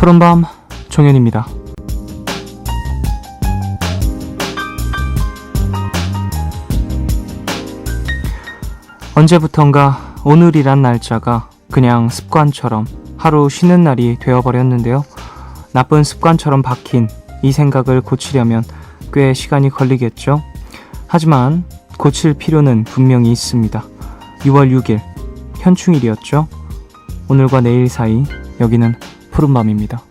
푸른밤 종현입니다. 언제부턴가 오늘이란 날짜가 그냥 습관처럼 하루 쉬는 날이 되어버렸는데요. 나쁜 습관처럼 박힌 이 생각을 고치려면 꽤 시간이 걸리겠죠. 하지만 고칠 필요는 분명히 있습니다. 6월 6일 현충일이었죠. 오늘과 내일 사이 여기는 푸른밤입니다.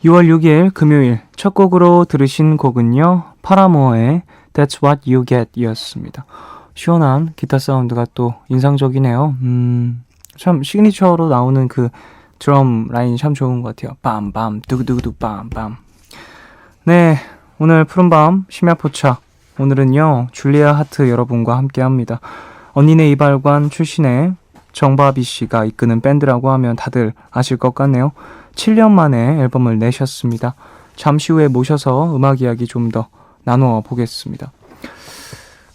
(6월 6일) 금요일 첫 곡으로 들으신 곡은요, 파라모어의 That's What You Get 이었습니다. 시원한 기타 사운드가 또 인상적이네요. 참 시그니처로 나오는 그 드럼 라인이 참 좋은 것 같아요. 빰빰 두구두구두 빰빰. 네, 오늘 푸른밤 심야포차, 오늘은요 줄리아 하트 여러분과 함께합니다. 언니네 이발관 출신의 정바비 씨가 이끄는 밴드라고 하면 다들 아실 것 같네요. 7년 만에 앨범을 내셨습니다. 잠시 후에 모셔서 음악 이야기 좀 더 나누어 보겠습니다.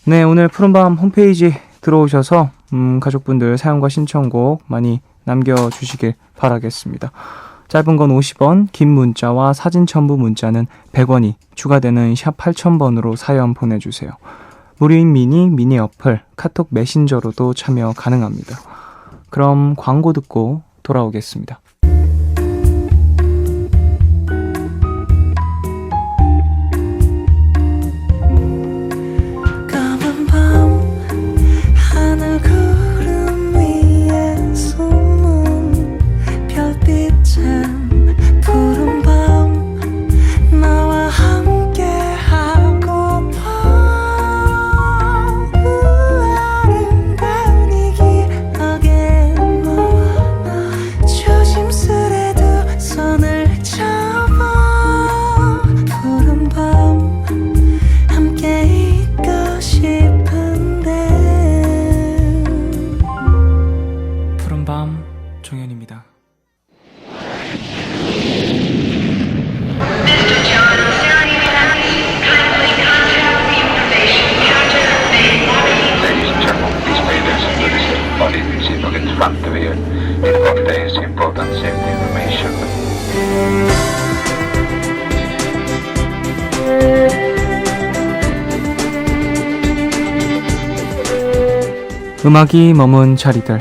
네, 오늘 푸른밤 홈페이지 들어오셔서 가족분들 사연과 신청곡 많이 남겨주시길 바라겠습니다. 짧은 건 50원, 긴 문자와 사진 첨부 문자는 100원이 추가되는 샵 8000번으로 사연 보내주세요. 무료인 미니 어플, 카톡 메신저로도 참여 가능합니다. 그럼 광고 듣고 돌아오겠습니다. 종현입니다. 음악이 머문 자리들.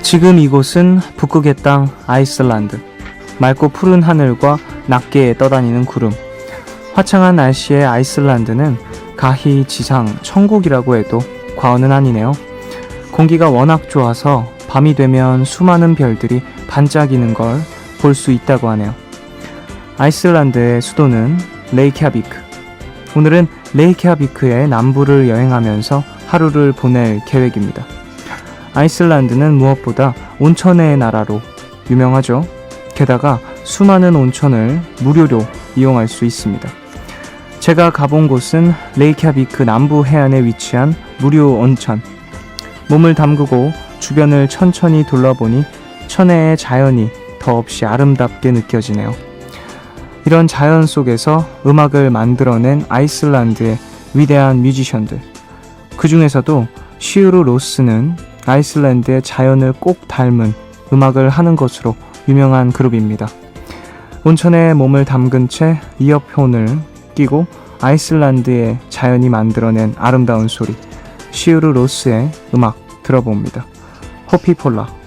지금 이곳은 북극의 땅 아이슬란드. 맑고 푸른 하늘과 낮게 떠다니는 구름. 화창한 날씨의 아이슬란드는 가히 지상 천국이라고 해도 과언은 아니네요. 공기가 워낙 좋아서 밤이 되면 수많은 별들이 반짝이는 걸 볼 수 있다고 하네요. 아이슬란드의 수도는 레이캬비크. 오늘은 레이캬비크의 남부를 여행하면서 하루를 보낼 계획입니다. 아이슬란드는 무엇보다 온천의 나라로 유명하죠. 게다가 수많은 온천을 무료로 이용할 수 있습니다. 제가 가본 곳은 레이캬비크 남부 해안에 위치한 무료 온천. 몸을 담그고 주변을 천천히 둘러보니 천혜의 자연이 더없이 아름답게 느껴지네요. 이런 자연 속에서 음악을 만들어낸 아이슬란드의 위대한 뮤지션들. 그 중에서도 시우르 로스는 아이슬란드의 자연을 꼭 닮은 음악을 하는 것으로 유명한 그룹입니다. 온천에 몸을 담근 채 이어폰을 끼고 아이슬란드의 자연이 만들어낸 아름다운 소리, 시우르 로스의 음악 들어봅니다. 호피폴라.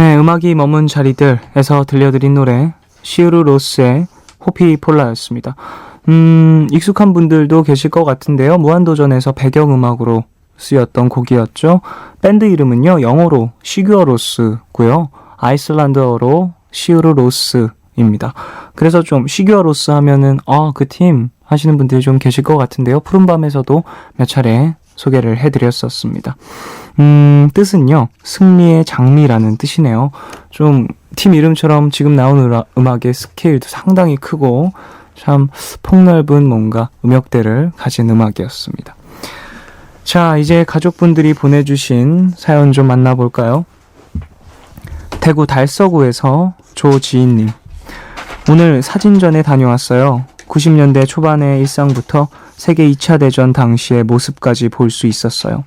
네, 음악이 머문 자리들에서 들려드린 노래 시우르 로스의 호피 폴라였습니다. 익숙한 분들도 계실 것 같은데요. 무한도전에서 배경음악으로 쓰였던 곡이었죠. 밴드 이름은요, 영어로 시규어 로스고요. 아이슬란드어로 시우르 로스입니다. 그래서 좀 시규어 로스 하면은 그 팀 하시는 분들이 좀 계실 것 같은데요. 푸른밤에서도 몇 차례 소개를 해드렸었습니다. 뜻은요, 승리의 장미라는 뜻이네요. 좀 팀 이름처럼 지금 나온 음악의 스케일도 상당히 크고 참 폭넓은 뭔가 음역대를 가진 음악이었습니다. 자, 이제 가족분들이 보내주신 사연 좀 만나볼까요? 대구 달서구에서 조지인님. 오늘 사진전에 다녀왔어요. 90년대 초반의 일상부터 세계 2차 대전 당시의 모습까지 볼 수 있었어요.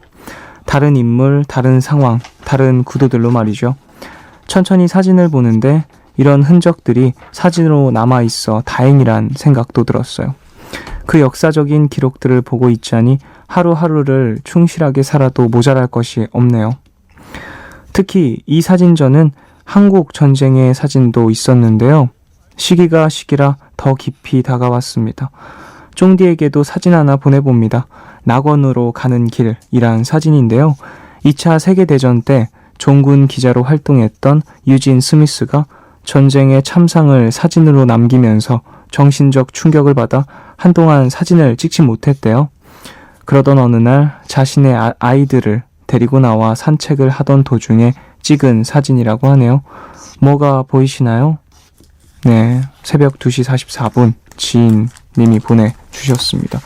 다른 인물, 다른 상황, 다른 구도들로 말이죠. 천천히 사진을 보는데 이런 흔적들이 사진으로 남아있어 다행이란 생각도 들었어요. 그 역사적인 기록들을 보고 있자니 하루하루를 충실하게 살아도 모자랄 것이 없네요. 특히 이 사진전은 한국 전쟁의 사진도 있었는데요. 시기가 시기라 더 깊이 다가왔습니다. 쫑디에게도 사진 하나 보내봅니다. 낙원으로 가는 길이란 사진인데요. 2차 세계대전 때 종군 기자로 활동했던 유진 스미스가 전쟁의 참상을 사진으로 남기면서 정신적 충격을 받아 한동안 사진을 찍지 못했대요. 그러던 어느 날 자신의 아이들을 데리고 나와 산책을 하던 도중에 찍은 사진이라고 하네요. 뭐가 보이시나요? 네, 새벽 2시 44분 지인님이 보내주셨습니다.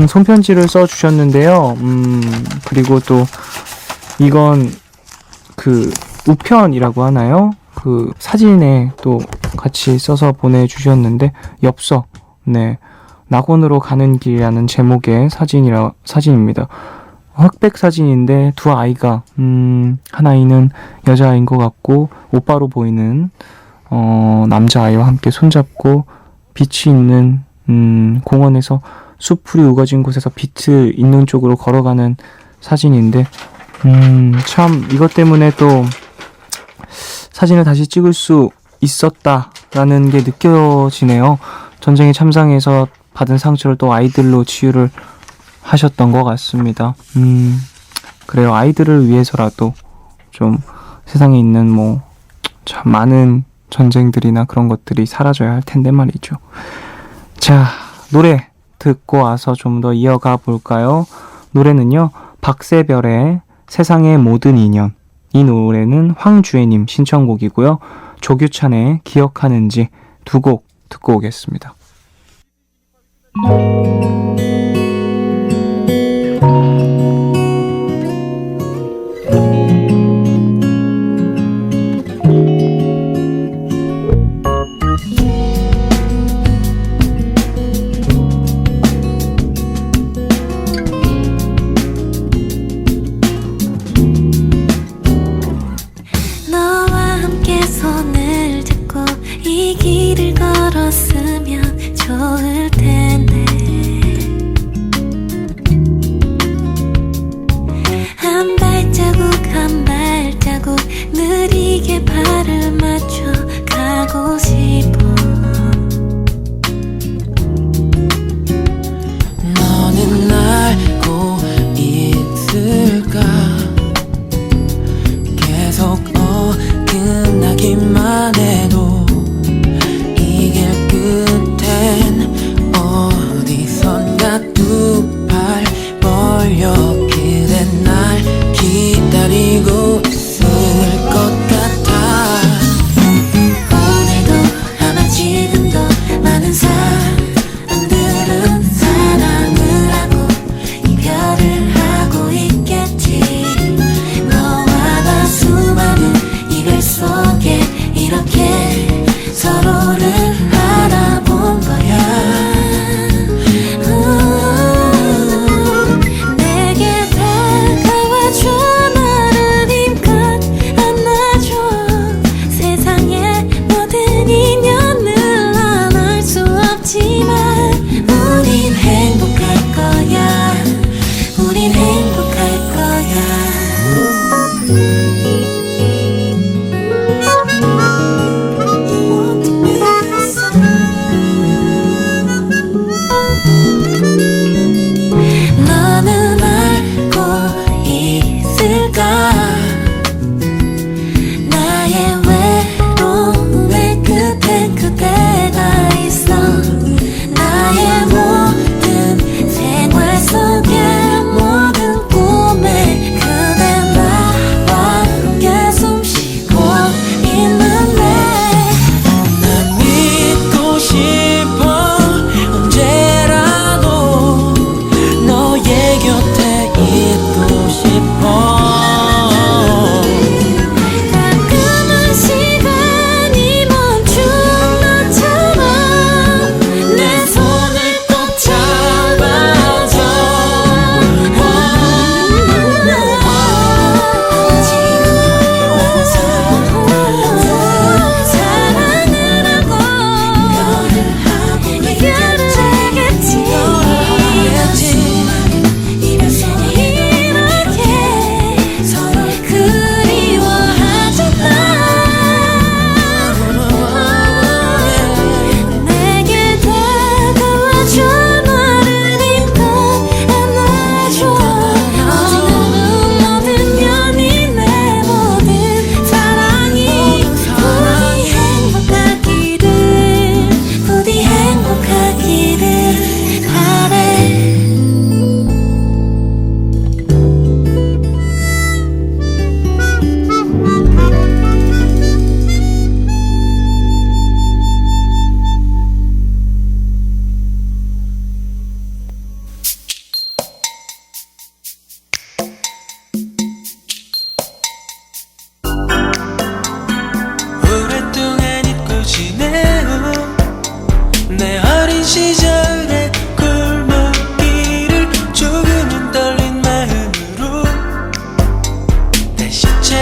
손편지를 써주셨는데요. 그리고 또 이건 그 우편이라고 하나요? 그 사진에 또 같이 써서 보내주셨는데 엽서, 네, 낙원으로 가는 길이라는 제목의 사진입니다. 흑백 사진인데 두 아이가 한 아이는 여자아이인 것 같고 오빠로 보이는 남자아이와 함께 손잡고 빛이 있는 공원에서 숲풀이 우거진 곳에서 빛이 있는 쪽으로 걸어가는 사진인데 참 이것 때문에 또 사진을 다시 찍을 수 있었다라는 게 느껴지네요. 전쟁의 참상에서 받은 상처를 또 아이들로 치유를 하셨던 것 같습니다. 그래요. 아이들을 위해서라도 좀 세상에 있는 뭐 참 많은 전쟁들이나 그런 것들이 사라져야 할 텐데 말이죠. 자, 노래 듣고 와서 좀 더 이어가 볼까요? 노래는요, 박세별의 세상의 모든 인연. 이 노래는 황주혜님 신청곡이고요. 조규찬의 기억하는지 두 곡 듣고 오겠습니다.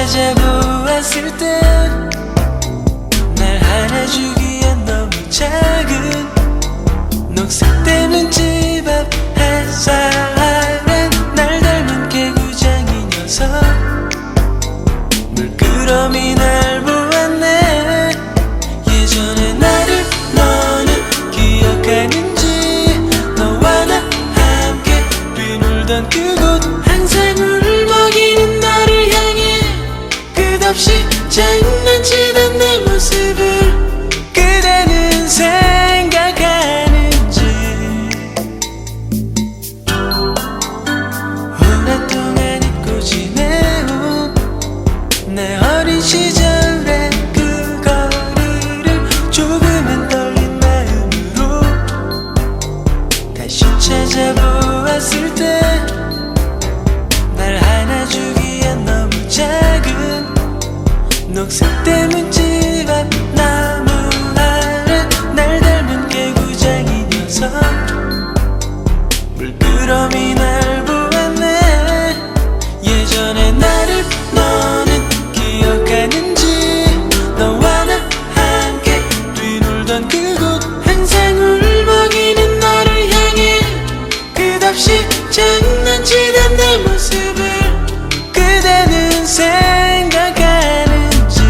찾아보았을 때 날 안아주기엔 너무 작은 녹색대 문집 앞 햇살에 날 닮은 개구장이 녀석 물끄러미 날 보았네. 예전의 나를 너는 기억하는지. 너와 나 함께 뛰놀던 그곳 항상 울먹이는 너를 향해 끝없이 장난치던 내 모습을 그대는 생각하는지. 오랫동안 잊고 지내온 내 어린 시절의 그 거리를 조금은 떨린 마음으로 다시 찾아보았을 때 날 안아주기엔 너무 작은 녹색대 문집 앞 나무 아래 날 닮은 개구장이 녀석 물끄러미 날 보았네. 예전의 나를 너는 기억하는지. 너와 나 함께 뛰놀던 그곳 항상 울먹이는 너를 향해 끝없이 장난치던 내 모습을 그대는 생각하는지.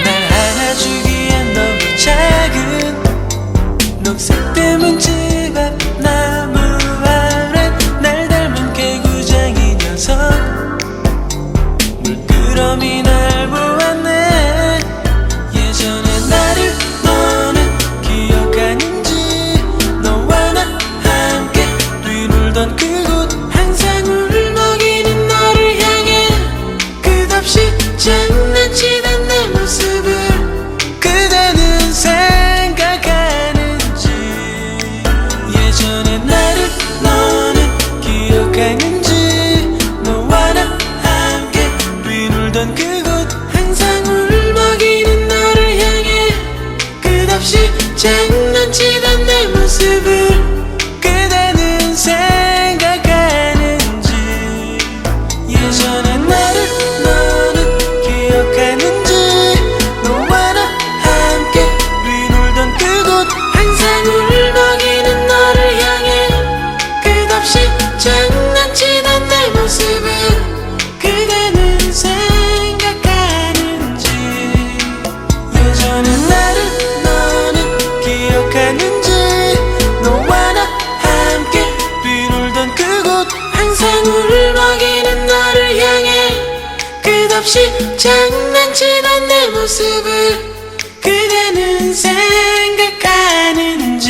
날 안아주기엔 너무 작은 녹색대 문집 앞 나무 아래 날 닮은 개구장이 녀석 물끄러미 날 보았네. 예전의 나를 너는 기억하는지. 너와 나 함께 뛰놀던 그곳 항상 울먹이는 너를 향해 끝없이 장난치던 내 모습을 그대는 생각하는지. 예전의 나를 너는 기억하는지. 너와 나 함께 뛰놀던 그곳 항상 울먹이는 너를 향해 끝없이 장난치던 내 모습을 그대는 생각하는지. 예전의 나를 너는 기억하는지. 너와 나 함께 뛰놀던 그곳 항상 울먹이는 너를 향해 끝없이 장난치던 내 모습을 그대는 생각하는지. 예전의 나를 너는 기억하는지. 너와 나 함께 뛰놀던 그곳 항상 울먹이는 너를 향해 끝없이 장난치던 내 모습을 그대는 생각하는지.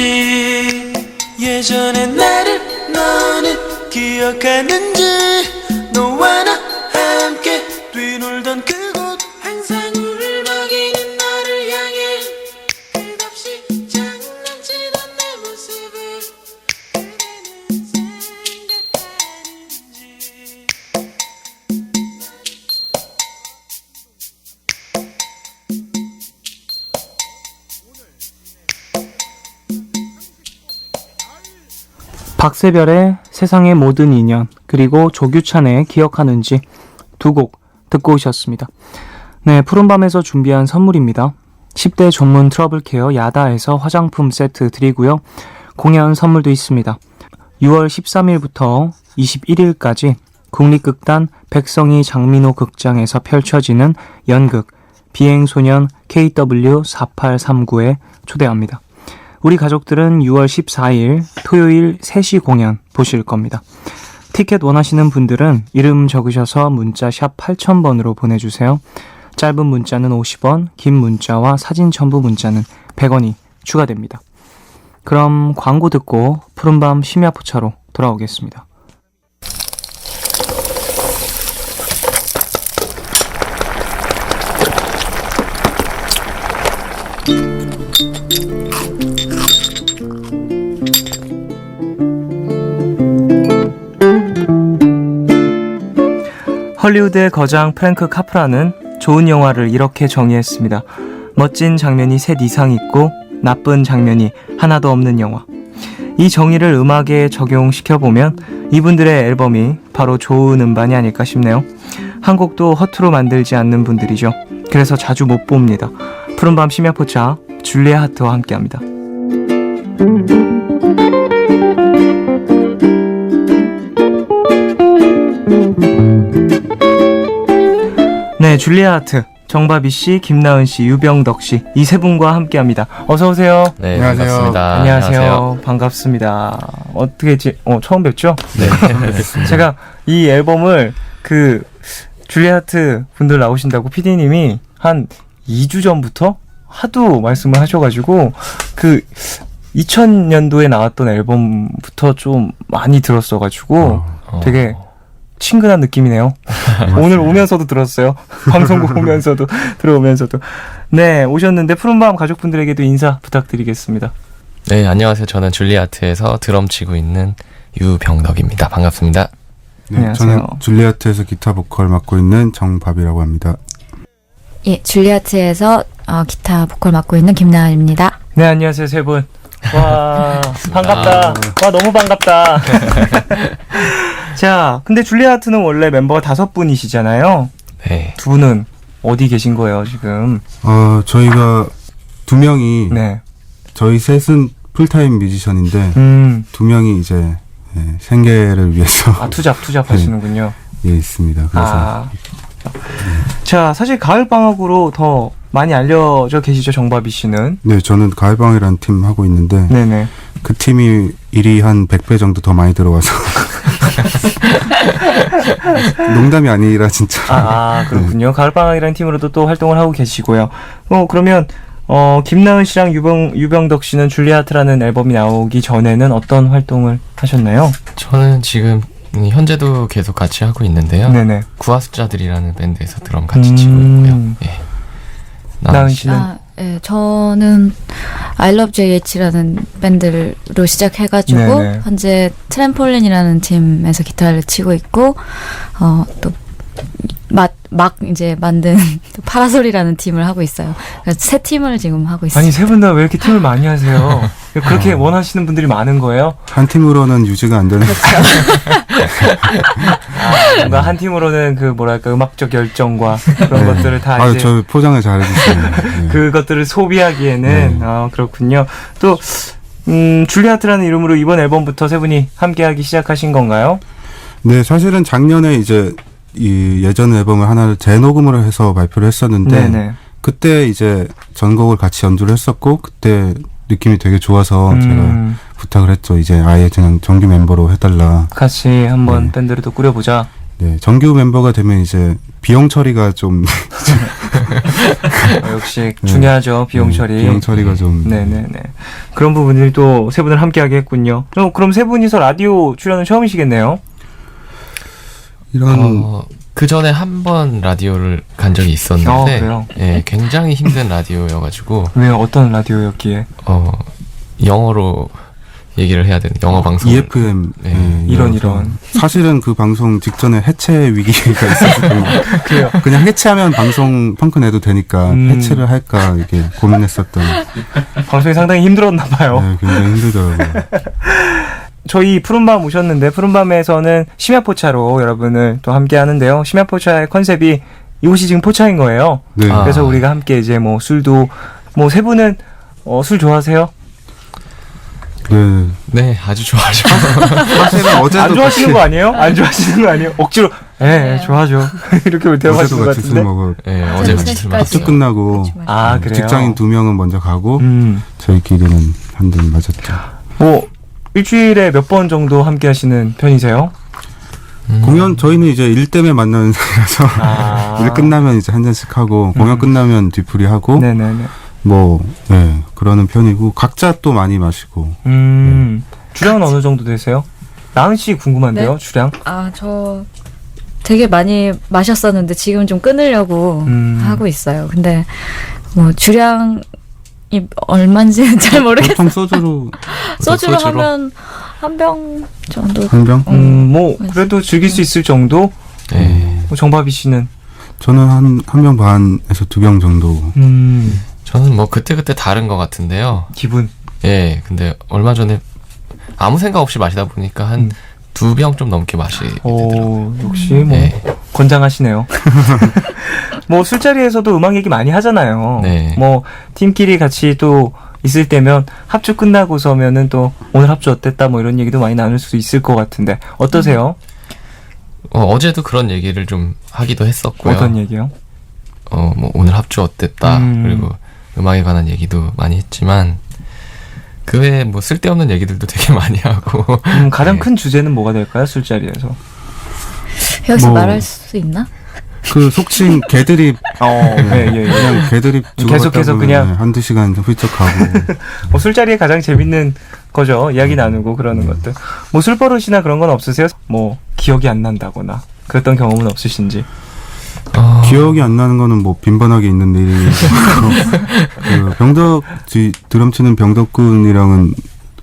예전의 나를 너는 기억하는지. 너와 나 함께 뛰놀던 그곳 항상 울먹이는 너를 향해 끝없이 장난치던 내 모습을 그대는 생각하는지. 박세별의 세상의 모든 인연, 그리고 조규찬의 기억하는지 두 곡 듣고 오셨습니다. 네, 푸른밤에서 준비한 선물입니다. 10대 전문 트러블 케어 야다에서 화장품 세트 드리고요. 공연 선물도 있습니다. 6월 13일부터 21일까지 국립극단 백성이 장민호 극장에서 펼쳐지는 연극 비행소년 KW4839에 초대합니다. 우리 가족들은 6월 14일 토요일 3시 공연 보실 겁니다. 티켓 원하시는 분들은 이름 적으셔서 문자 샵 8000번으로 보내주세요. 짧은 문자는 50원, 긴 문자와 사진 첨부 문자는 100원이 추가됩니다. 그럼 광고 듣고 푸른밤 심야포차로 돌아오겠습니다. 헐리우드의 거장 프랭크 카프라는 좋은 영화를 이렇게 정의했습니다. 멋진 장면이 셋 이상 있고 나쁜 장면이 하나도 없는 영화. 이 정의를 음악에 적용시켜보면 이분들의 앨범이 바로 좋은 음반이 아닐까 싶네요. 한 곡도 허투루 만들지 않는 분들이죠. 그래서 자주 못 봅니다. 푸른밤 심야포차 줄리아 하트와 함께합니다. 네, 줄리아 하트 정바비씨, 김나은씨, 유병덕씨 이 세 분과 함께합니다. 어서오세요. 네, 안녕하세요. 반갑습니다. 안녕하세요. 반갑습니다. 어떻게 처음 뵙죠? 네, 뵙겠습니다. 제가 이 앨범을 그 줄리아 하트 분들 나오신다고 PD님이 한 2주 전부터 하도 말씀을 하셔가지고 그 2000년도에 나왔던 앨범부터 좀 많이 들었어가지고 되게 친근한 느낌이네요. 오늘 오면서도 들었어요. 방송국 오면서도 들어오면서도. 네, 오셨는데 푸른밤 가족분들에게도 인사 부탁드리겠습니다. 네, 안녕하세요. 저는 줄리아트에서 드럼 치고 있는 유병덕입니다. 반갑습니다. 네, 안녕하세요. 저는 줄리아트에서 기타 보컬 맡고 있는 정밥이라고 합니다. 예, 줄리아트에서 기타 보컬 맡고 있는 김나은입니다. 네, 안녕하세요, 세 분. 와, 반갑다. 와, 너무 반갑다. 자, 근데 줄리아트는 원래 멤버가 5분이시잖아요. 네. 두 분은 어디 계신 거예요, 지금? 저희가 두 명이 네. 저희 셋은 풀타임 뮤지션인데 두 명이 이제 생계를 위해서 투잡 하시는군요. 예, 있습니다. 그래서 자, 사실 가을방학으로 더 많이 알려져 계시죠, 정바비 씨는? 네, 저는 가을방이라는 팀 하고 있는데 네네. 그 팀이 일이 한 100배 정도 더 많이 들어와서 농담이 아니라 진짜. 그렇군요. 가을방학이라는 팀으로도 또 활동을 하고 계시고요. 그러면 김나은 씨랑 유병덕 씨는 줄리아트라는 앨범이 나오기 전에는 어떤 활동을 하셨나요? 저는 지금 현재도 계속 같이 하고 있는데요. 네네. 구하숫자들이라는 밴드에서 드럼 같이 치고 있고요. 예. 나은 씨는? 예, 저는 I Love JH라는 밴드로 시작해가지고 네네. 현재 트램폴린이라는 팀에서 기타를 치고 있고 또 막 이제 만든 또 파라솔이라는 팀을 하고 있어요. 그래서 세 팀을 지금 하고 있어요. 아니, 세 분 다 왜 이렇게 팀을 많이 하세요? 그렇게 원하시는 분들이 많은 거예요? 한 팀으로는 유지가 안 되는. 뭔가 한 팀으로는 그 뭐랄까 음악적 열정과 그런 것들을 다 이제 저 포장을 잘 해주시네요. 네. 그것들을 소비하기에는 그렇군요. 또 줄리아트라는 이름으로 이번 앨범부터 세 분이 함께하기 시작하신 건가요? 네, 사실은 작년에 이제 이 예전 앨범을 하나를 재녹음으로 해서 발표를 했었는데 네네. 그때 이제 전곡을 같이 연주를 했었고 그때 느낌이 되게 좋아서 제가 부탁을 했죠. 이제 아예 그냥 정규 멤버로 해달라. 같이 한번 밴드를 또 꾸려보자. 네, 정규 멤버가 되면 이제 비용 처리가 좀 역시 중요하죠. 비용 처리. 비용 처리가 좀. 네네네. 그런 부분들이 또 세 분을 함께하게 했군요. 그럼 세 분이서 라디오 출연은 처음이시겠네요? 이런 그 전에 한 번 라디오를 간 적이 있었는데, 그래요? 예, 굉장히 힘든 라디오여가지고, 왜요? 어떤 라디오였기에? 영어로 얘기를 해야 되는 영어 방송. EFM 네. 이런. 사실은 그 방송 직전에 해체 위기가 있었거든요. 그래요. 그냥 해체하면 방송 펑크 내도 되니까 해체를 할까 이게 고민했었던. 방송이 상당히 힘들었나 봐요. 네, 굉장히 힘들더라고요. 저희 푸른밤 오셨는데 푸른밤에서는 심야포차로 여러분을 또 함께 하는데요. 심야포차의 컨셉이 이곳이 지금 포차인 거예요. 네. 그래서 우리가 함께 이제 뭐 술도 세 분은 술 좋아하세요? 네. 네, 아주 좋아하죠. 사실은 어제도 안 좋아하시는 같이, 거 아니에요? 안 좋아하시는 거 아니에요? 억지로 좋아하죠. 이렇게 대화하시는 어제도 것 같이 술 같은데. 먹어. 네, 어제 같이 술 셋까지. 학교 마셨어요. 끝나고 그래요? 직장인 2명은 먼저 가고 음. 저희끼리는 한 잔 마셨죠. 일주일에 몇 번 정도 함께 하시는 편이세요? 공연 저희는 이제 일 때문에 만나는 사이라서 일 끝나면 이제 한 잔씩 하고 공연 끝나면 뒤풀이 하고 네네네. 그러는 편이고 각자 또 많이 마시고. 주량은 어느 정도 되세요? 나은 씨 궁금한데요, 네? 주량? 저 되게 많이 마셨었는데 지금 좀 끊으려고 하고 있어요. 근데 뭐 주량이 얼마인지는 잘 모르겠어요. 보통 소주로 소주로 하면 한 병 정도. 한 병? 그래도 즐길 수 있을 정도? 네. 정바비 씨는? 저는 한 명 반에서 2병 정도. 저는 뭐 그때그때 다른 것 같은데요. 기분. 예, 근데 얼마 전에 아무 생각 없이 마시다 보니까 한 2병 좀 넘게 마시게 되더라고요. 역시 뭐 네. 건장하시네요. 뭐 술자리에서도 음악 얘기 많이 하잖아요. 네. 뭐 팀끼리 같이 또 있을 때면 합주 끝나고서면은 또 오늘 합주 어땠다 뭐 이런 얘기도 많이 나눌 수 있을 것 같은데 어떠세요? 어제도 그런 얘기를 좀 하기도 했었고요. 어떤 얘기요? 뭐 오늘 합주 어땠다. 그리고 음악에 관한 얘기도 많이 했지만 그 외에 뭐 쓸데없는 얘기들도 되게 많이 하고. 가장 네. 큰 주제는 뭐가 될까요? 술자리에서. 여기서 뭐- 말할 수 있나? 그 속칭 개드립. 예. 그냥 개드립 계속해서 그냥- 한두 시간 훌쩍 가고. 술자리에 가장 재밌는 거죠. 이야기 나누고 그러는 것들. 뭐 술버릇이나 그런 건 없으세요? 뭐 기억이 안 난다거나 그랬던 경험은 없으신지. 기억이 안 나는 거는 뭐 빈번하게 있는데 그 드럼 치는 병덕군이랑은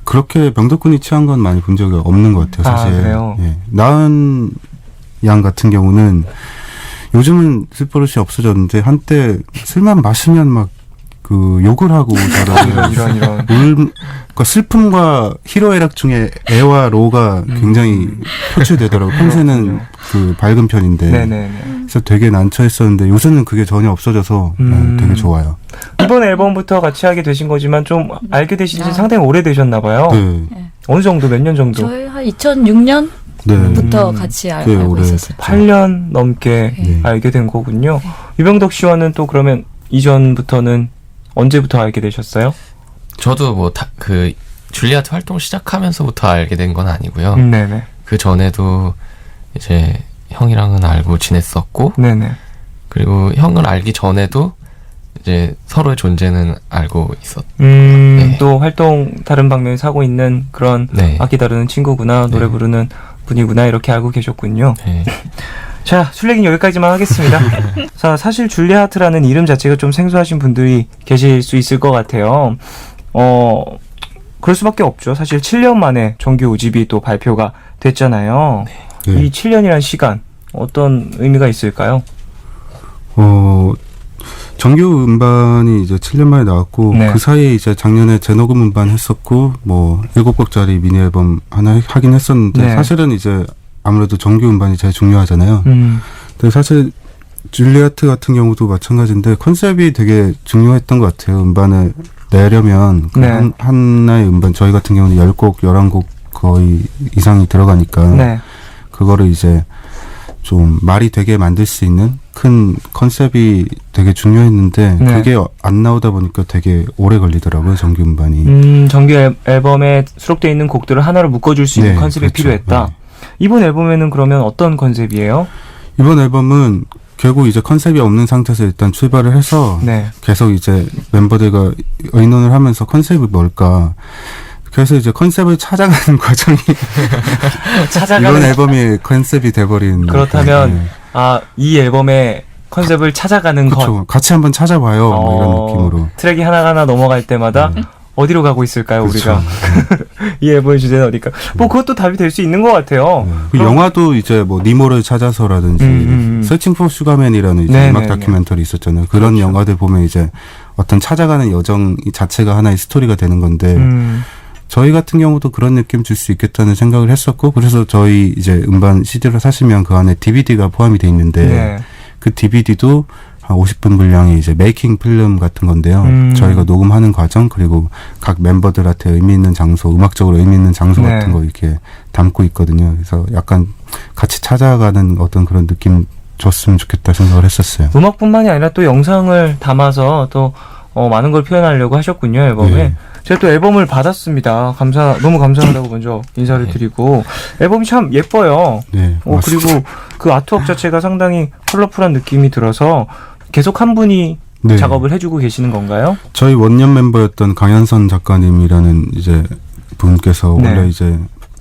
그렇게 병덕군이 취한 건 많이 본 적이 없는 것 같아요. 사실. 그래요? 예. 나은 양 같은 경우는 요즘은 술버릇이 없어졌는데 한때 술만 마시면 막 그 욕을 하고 이런. 그러니까 슬픔과 희로애락 중에 애와 로가 굉장히 표출되더라고요. 평소에는 그 밝은 편인데. 네네네. 그래서 되게 난처했었는데 요새는 그게 전혀 없어져서 되게 좋아요. 이번 앨범부터 같이 하게 되신 거지만 좀 알게 되신 지 상당히 오래되셨나 봐요. 네. 어느 정도 몇 년 정도? 저희 한 2006년부터 네. 같이 꽤 알고 오래 있었어요. 8년 넘게 네. 알게 된 거군요. 유병덕 씨와는 또 그러면 이전부터는 언제부터 알게 되셨어요? 저도 뭐 그 줄리아트 활동 시작하면서부터 알게 된 건 아니고요. 네네. 그 전에도 이제 형이랑은 알고 지냈었고, 네네. 그리고 형을 알기 전에도 이제 서로의 존재는 알고 있었. 또 활동 다른 방면에서 하고 있는 그런 네. 악기 다루는 친구구나, 노래 네. 부르는 분이구나 이렇게 알고 계셨군요. 네. 자, 술 얘기는 여기까지만 하겠습니다. 자, 사실 줄리아트라는 이름 자체가 좀 생소하신 분들이 계실 수 있을 것 같아요. 그럴 수밖에 없죠. 사실 7년 만에 정규 5집이 또 발표가 됐잖아요. 네. 이 7년이란 시간 어떤 의미가 있을까요? 정규 음반이 이제 7년 만에 나왔고 네. 그 사이에 이제 작년에 재녹음 음반 했었고 뭐 7곡짜리 미니 앨범 하나 하긴 했었는데 네. 사실은 이제 아무래도 정규 음반이 제일 중요하잖아요. 근데 사실 줄리아트 같은 경우도 마찬가지인데 컨셉이 되게 중요했던 것 같아요. 음반을 내려면 그 네. 하나의 음반 저희 같은 경우는 10곡, 11곡 거의 이상이 들어가니까 네. 그거를 이제 좀 말이 되게 만들 수 있는 큰 컨셉이 되게 중요했는데 네. 그게 안 나오다 보니까 되게 오래 걸리더라고요. 정규 음반이. 정규 앨범에 수록되어 있는 곡들을 하나로 묶어줄 수 있는 네, 컨셉이 그렇죠. 필요했다. 네. 이번 앨범에는 그러면 어떤 컨셉이에요? 이번 앨범은 결국 이제 컨셉이 없는 상태에서 일단 출발을 해서 네. 계속 이제 멤버들과 의논을 하면서 컨셉이 뭘까. 그래서 이제 컨셉을 찾아가는 과정이 이번 찾아가는 앨범이 컨셉이 돼버린. 그렇다면 이 앨범의 컨셉을 찾아가는 것. 그렇죠. 같이 한번 찾아봐요. 뭐 이런 느낌으로. 트랙이 하나하나 넘어갈 때마다 어디로 가고 있을까요, 그렇죠. 우리가? 이 앨범의 주제는 어딜까? 뭐 그것도 답이 될 수 있는 것 같아요. 그 영화도 이제 뭐 니모를 찾아서라든지 서칭 포 슈가맨이라는 이제 네, 음악 네, 다큐멘터리 있었잖아요. 그런 그렇죠. 영화들 보면 이제 어떤 찾아가는 여정 자체가 하나의 스토리가 되는 건데 저희 같은 경우도 그런 느낌 줄 수 있겠다는 생각을 했었고 그래서 저희 이제 음반 CD를 사시면 그 안에 DVD가 포함이 돼 있는데 네. 그 DVD도 한 50분 분량의 이제 메이킹 필름 같은 건데요. 저희가 녹음하는 과정 그리고 각 멤버들한테 의미 있는 장소, 음악적으로 의미 있는 장소 네. 같은 거 이렇게 담고 있거든요. 그래서 약간 같이 찾아가는 어떤 그런 느낌 줬으면 좋겠다 생각을 했었어요. 음악뿐만이 아니라 또 영상을 담아서 또 많은 걸 표현하려고 하셨군요, 앨범에. 네. 제가 또 앨범을 받았습니다. 너무 감사하다고 먼저 인사를 드리고 앨범이 참 예뻐요. 네, 고맙습니다. 그리고 그 아트웍 자체가 상당히 컬러풀한 느낌이 들어서 계속 한 분이 네. 작업을 해주고 계시는 건가요? 저희 원년 멤버였던 강현선 작가님이라는 이제 분께서 네. 원래 이제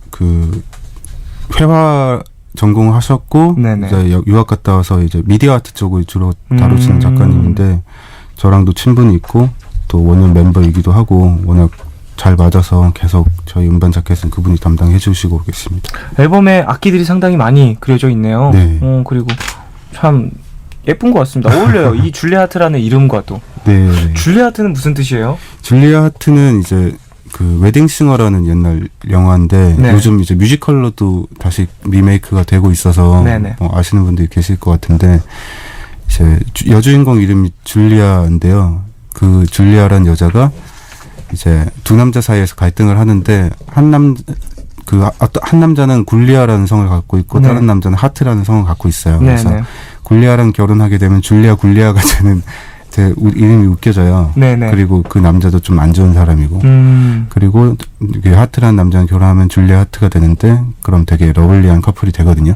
그 회화 전공을 하셨고 네네. 이제 유학 갔다 와서 이제 미디어 아트 쪽을 주로 다루시는 작가님인데 저랑도 친분이 있고 또 원년 멤버이기도 하고 워낙 잘 맞아서 계속 저희 음반 자켓은 그분이 담당해 주시고 계십니다. 앨범에 악기들이 상당히 많이 그려져 있네요. 네. 그리고 참 예쁜 것 같습니다. 어울려요. 이 줄리아 하트라는 이름과도. 네. 줄리아 하트는 무슨 뜻이에요? 줄리아 하트는 이제 그 웨딩싱어라는 옛날 영화인데 네. 요즘 이제 뮤지컬로도 다시 리메이크가 되고 있어서 네네. 아시는 분들이 계실 것 같은데 이제 여주인공 이름이 줄리아인데요. 그 줄리아라는 여자가 이제 두 남자 사이에서 갈등을 하는데 한 남자는 굴리아라는 성을 갖고 있고 네. 다른 남자는 하트라는 성을 갖고 있어요. 그래서 네네. 굴리아랑 결혼하게 되면 줄리아 굴리아가 되는 제 이름이 웃겨져요. 네네. 그리고 그 남자도 좀 안 좋은 사람이고 그리고 이게 하트라는 남자랑 결혼하면 줄리아 하트가 되는데 그럼 되게 러블리한 커플이 되거든요.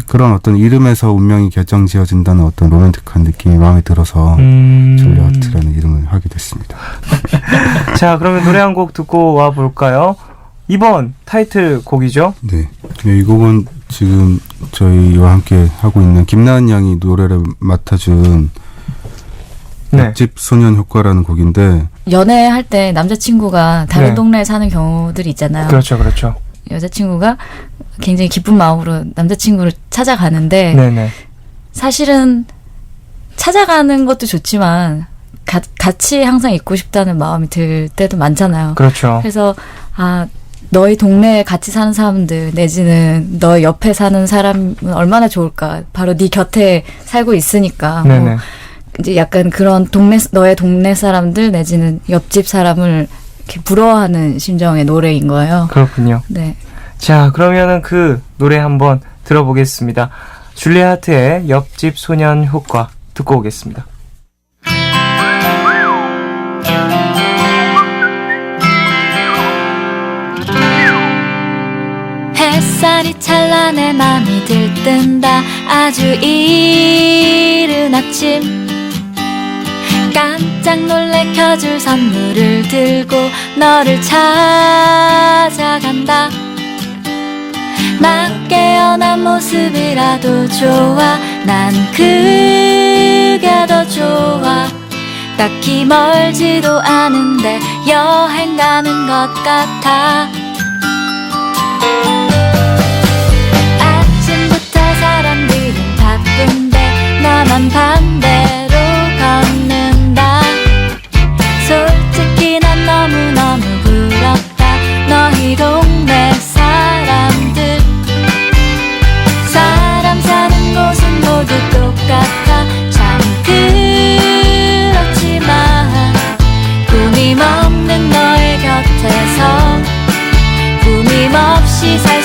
그런 어떤 이름에서 운명이 결정지어진다는 어떤 로맨틱한 느낌이 마음에 들어서 줄리아 하트라는 이름을 하게 됐습니다. 자, 그러면 노래 한 곡 듣고 와 볼까요? 이번 타이틀 곡이죠? 네. 이 곡은 지금 저희와 함께 하고 있는 김나은 양이 노래를 맡아준 네. 옆집 소년 효과라는 곡인데 연애할 때 남자친구가 다른 네. 동네에 사는 경우들이 있잖아요. 그렇죠, 그렇죠. 여자친구가 굉장히 기쁜 마음으로 남자친구를 찾아가는데 네네. 사실은 찾아가는 것도 좋지만 같이 항상 있고 싶다는 마음이 들 때도 많잖아요. 그렇죠. 그래서 너희 동네에 같이 사는 사람들 내지는 너 옆에 사는 사람은 얼마나 좋을까. 바로 네 곁에 살고 있으니까. 네네. 이제 약간 그런 너의 동네 사람들 내지는 옆집 사람을 이렇게 부러워하는 심정의 노래인 거예요. 그렇군요. 네. 자, 그러면은 그 노래 한번 들어보겠습니다. 줄리아 하트의 옆집 소년 효과 듣고 오겠습니다. 햇살이 찬란해 맘이 들뜬다 아주 이른 아침 깜짝 놀래 켜줄 선물을 들고 너를 찾아간다 막 깨어난 모습이라도 좋아 난 그게 더 좋아 딱히 멀지도 않은데 여행 가는 것 같아 아침부터 사람들은 바쁜데 나만 반대로 걷는다 솔직히 난 너무너무 부럽다 너희 동네 사람들 사람 사는 곳은 모두 똑같아 참 그렇지만 꾸밈 없는 너의 곁에서 꾸밈 없이 살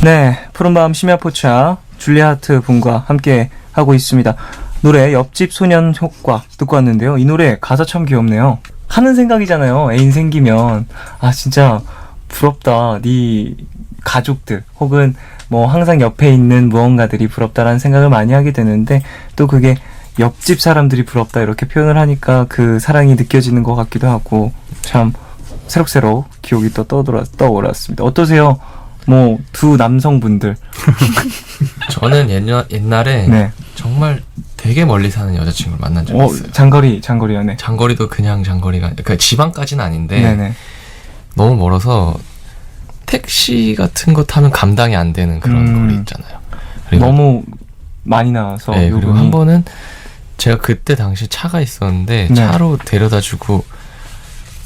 네, 푸른밤 심야포차 줄리아트 분과 함께 하고 있습니다. 노래 옆집 소년 효과 듣고 왔는데요. 이 노래 가사 참 귀엽네요. 하는 생각이잖아요. 애인 생기면 아 진짜 부럽다. 네 가족들 혹은 뭐 항상 옆에 있는 무언가들이 부럽다라는 생각을 많이 하게 되는데 또 그게 옆집 사람들이 부럽다 이렇게 표현을 하니까 그 사랑이 느껴지는 것 같기도 하고 참 새록새록 기억이 또 떠올랐습니다. 어떠세요? 뭐 두 남성분들. 저는 옛날에 네. 정말 되게 멀리 사는 여자친구를 만난 적이 있어요. 장거리 연애. 장거리도 그냥 장거리가 그러니까 지방까지는 아닌데 네네. 너무 멀어서 택시 같은 거 타면 감당이 안 되는 그런 거리 있잖아요. 그리고 너무 많이 나와서 네, 그리고 요금이. 한 번은 제가 그때 당시 차가 있었는데 네. 차로 데려다주고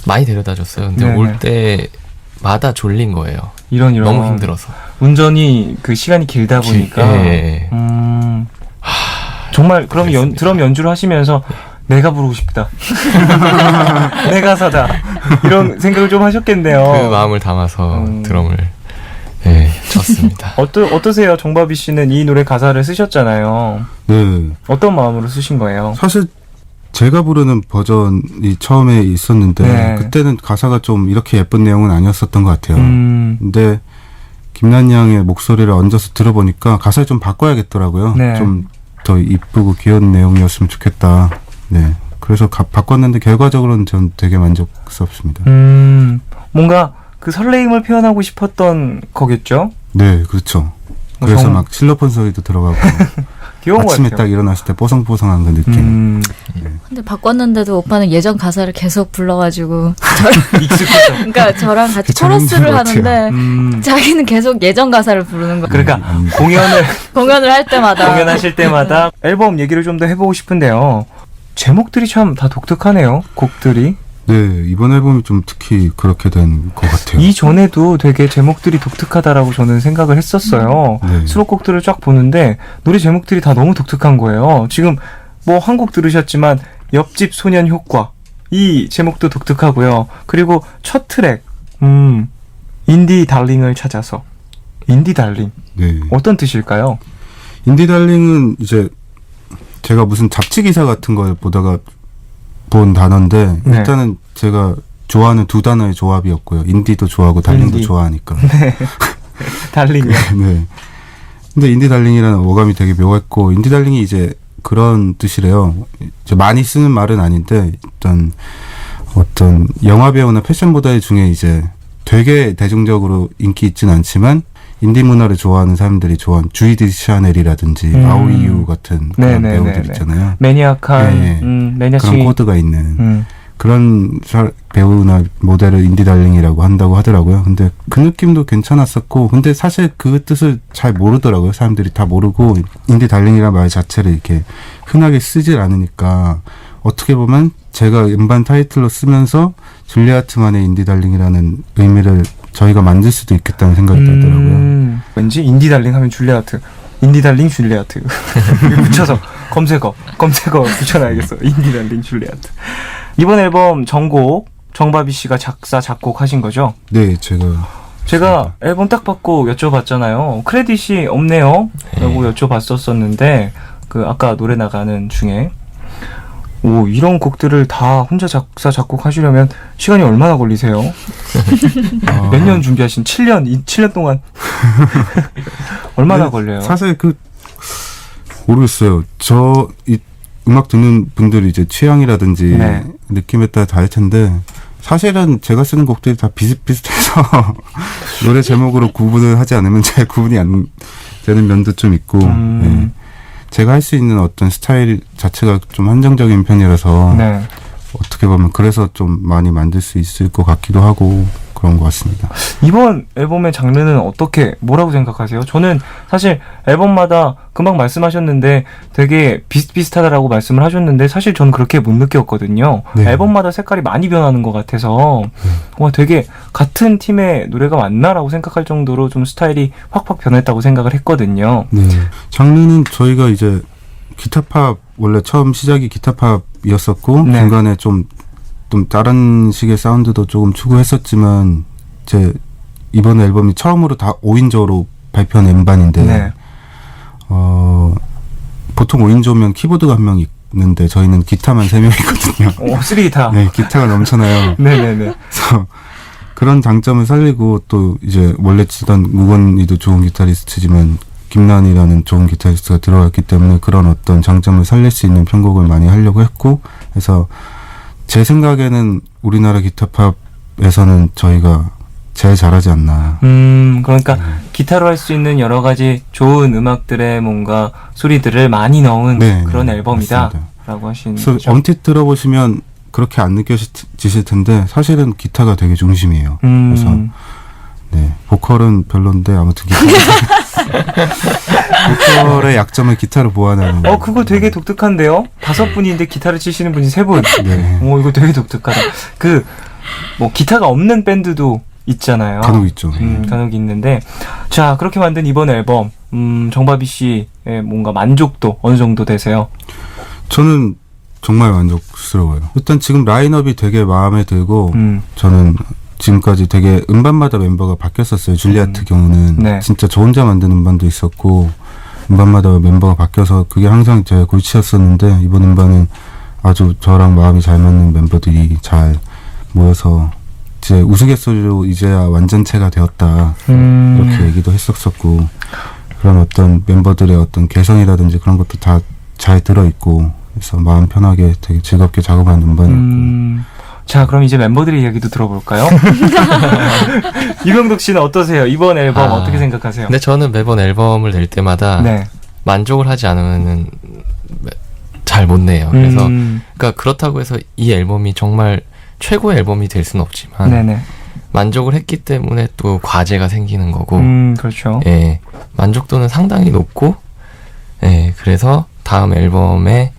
많이 데려다줬어요. 근데 네네. 올 때마다 졸린 거예요. 이런 너무 힘들어서. 운전이 그 시간이 길다 보니까 예. 정말 그럼 그랬습니다. 드럼 연주를 하시면서 내가 부르고 싶다. 내 가사다. 이런 생각을 좀 하셨겠네요. 그 마음을 담아서 음. 드럼을 쳤습니다. 어떠세요? 정바비 씨는 이 노래 가사를 쓰셨잖아요. 네. 어떤 마음으로 쓰신 거예요? 사실 제가 부르는 버전이 처음에 있었는데 네. 그때는 가사가 좀 이렇게 예쁜 내용은 아니었었던 것 같아요. 음. 근데 김난이 양의 목소리를 얹어서 들어보니까 가사를 좀 바꿔야겠더라고요. 네. 좀 더 이쁘고 귀여운 내용이었으면 좋겠다. 네. 그래서 바꿨는데 결과적으로는 전 되게 만족스럽습니다. 뭔가 그 설레임을 표현하고 싶었던 거겠죠? 네, 그렇죠. 그래서 정- 막 실로폰 소리도 들어가고 귀여운 것 아침에 같아요. 딱 일어났을 때 뽀송뽀송한 그 느낌. 근데 바꿨는데도 오빠는 예전 가사를 계속 불러가지고 익숙해서. 그러니까 저랑 같이 그 재밌는 코러스를 것 같아요. 하는데 자기는 계속 예전 가사를 부르는 거. 그러니까 공연을 할 때마다 공연하실 때마다 앨범 얘기를 좀 더 해보고 싶은데요. 제목들이 참 다 독특하네요. 곡들이. 네, 이번 앨범이 좀 특히 그렇게 된 것 같아요. 이전에도 되게 제목들이 독특하다라고 저는 생각을 했었어요. 네. 수록곡들을 쫙 보는데 노래 제목들이 다 너무 독특한 거예요. 지금 뭐 한 곡 들으셨지만 옆집 소년 효과 이 제목도 독특하고요. 그리고 첫 트랙 인디 달링을 찾아서 인디 달링 네. 어떤 뜻일까요? 인디 달링은 이제 제가 무슨 잡지 기사 같은 걸 보다가 본 단어인데 네. 일단은 제가 좋아하는 두 단어의 조합이었고요. 인디도 좋아하고 달링도 인디. 좋아하니까. 달링이요. 네. 근데 인디 달링이라는 어감이 되게 묘했고 인디 달링이 이제 그런 뜻이래요. 이제 많이 쓰는 말은 아닌데 일단 어떤 영화 배우나 패션 모델 중에 이제 되게 대중적으로 인기 있진 않지만 인디 문화를 좋아하는 사람들이 좋아하는 주이디 샤넬이라든지 아오이유 같은 그런 네네네네. 배우들 있잖아요. 매니악한 네. 매니아치 그런 코드가 있는 음. 그런 배우나 모델을 인디 달링이라고 한다고 하더라고요. 근데 그 느낌도 괜찮았었고 근데 사실 그 뜻을 잘 모르더라고요. 사람들이 다 모르고 인디 달링이라는 말 자체를 이렇게 흔하게 쓰질 않으니까 어떻게 보면 제가 음반 타이틀로 쓰면서 줄리아트만의 인디 달링이라는 의미를 저희가 만들 수도 있겠다는 생각이 들더라고요. 왠지 인디 달링 하면 줄리아트. 인디 달링 줄리아트. 붙여서 검색어 붙여놔야겠어. 인디 달링 줄리아트. 이번 앨범 전곡 정바비 씨가 작사 작곡하신 거죠? 네, 제가 앨범 딱 받고 여쭤봤잖아요. 크레딧이 없네요. 라고 여쭤봤었었는데 그 아까 노래 나가는 중에 이런 곡들을 다 혼자 작사 작곡하시려면 시간이 얼마나 걸리세요? 몇 년 준비하신 7년 동안 얼마나 걸려요? 사실 모르겠어요. 이 음악 듣는 분들이 이제 취향이라든지 네. 느낌에 따라 다를 텐데 사실은 제가 쓰는 곡들이 다 비슷비슷해서 노래 제목으로 구분을 하지 않으면 잘 구분이 안 되는 면도 좀 있고 네. 제가 할 수 있는 어떤 스타일 자체가 좀 한정적인 편이라서 네. 어떻게 보면 그래서 좀 많이 만들 수 있을 것 같기도 하고 그런 것 같습니다. 이번 앨범의 장르는 뭐라고 생각하세요? 저는 사실 앨범마다 금방 말씀하셨는데 되게 비슷비슷하다라고 말씀을 하셨는데 사실 저는 그렇게 못 느꼈거든요. 네. 앨범마다 색깔이 많이 변하는 것 같아서 와 되게 같은 팀의 노래가 맞나라고 생각할 정도로 좀 스타일이 확확 변했다고 생각을 했거든요. 네. 장르는 저희가 이제 기타팝 원래 처음 시작이 기타팝이었었고 네. 중간에 좀 다른 식의 사운드도 조금 추구했었지만 이제 이번 앨범이 처음으로 다 5인조로 발표한 음반인데 네. 보통 5인조면 키보드가 한 명 있는데 저희는 기타만 3명 있거든요. 오, 3기타. 네, 기타가 넘쳐나요. 네네네. 그래서 그런 장점을 살리고 또 이제 원래 치던 우건이도 좋은 기타리스트지만 김난이라는 좋은 기타리스트가 들어갔기 때문에 그런 어떤 장점을 살릴 수 있는 편곡을 많이 하려고 했고, 그래서 제 생각에는 우리나라 기타팝에서는 저희가 제일 잘하지 않나. 그러니까 기타로 할 수 있는 여러 가지 좋은 음악들의 뭔가 소리들을 많이 넣은 네, 그런 네, 앨범이다라고 맞습니다. 하시는 그래서 거죠. 언뜻 들어보시면 그렇게 안 느껴지실 텐데 사실은 기타가 되게 중심이에요. 그래서 네, 보컬은 별론데 아무튼 보컬의 약점을 기타로 보완하는. 그거 되게 독특한데요? 5분인데 기타를 치시는 분이 3분. 네. 이거 되게 독특하다. 뭐 기타가 없는 밴드도 있잖아요. 간혹 있죠. 간혹 있는데, 자, 그렇게 만든 이번 앨범, 정바비 씨의 뭔가 만족도 어느 정도 되세요? 저는 정말 만족스러워요. 일단 지금 라인업이 되게 마음에 들고, 저는 지금까지 되게 음반마다 멤버가 바뀌었었어요. 줄리아트 경우는 네. 진짜 저 혼자 만든 음반도 있었고, 음반마다 멤버가 바뀌어서 그게 항상 제 골치였었는데, 이번 음반은 아주 저랑 마음이 잘 맞는 멤버들이 잘 모여서 이제 우스갯소리로 이제야 완전체가 되었다, 이렇게 얘기도 했었었고, 그런 어떤 멤버들의 어떤 개성이라든지 그런 것도 다 잘 들어있고, 그래서 마음 편하게 되게 즐겁게 작업한 음반이었고. 자, 그럼 이제 멤버들의 이야기도 들어볼까요? 이병덕 씨는 어떠세요? 이번 앨범 어떻게 생각하세요? 근데 저는 매번 앨범을 낼 때마다 네. 만족을 하지 않으면은 잘 못 내요. 그래서 그러니까 그렇다고 해서 이 앨범이 정말 최고의 앨범이 될 수는 없지만 네네. 만족을 했기 때문에 또 과제가 생기는 거고, 그렇죠. 예, 만족도는 상당히 높고, 예, 그래서 다음 앨범에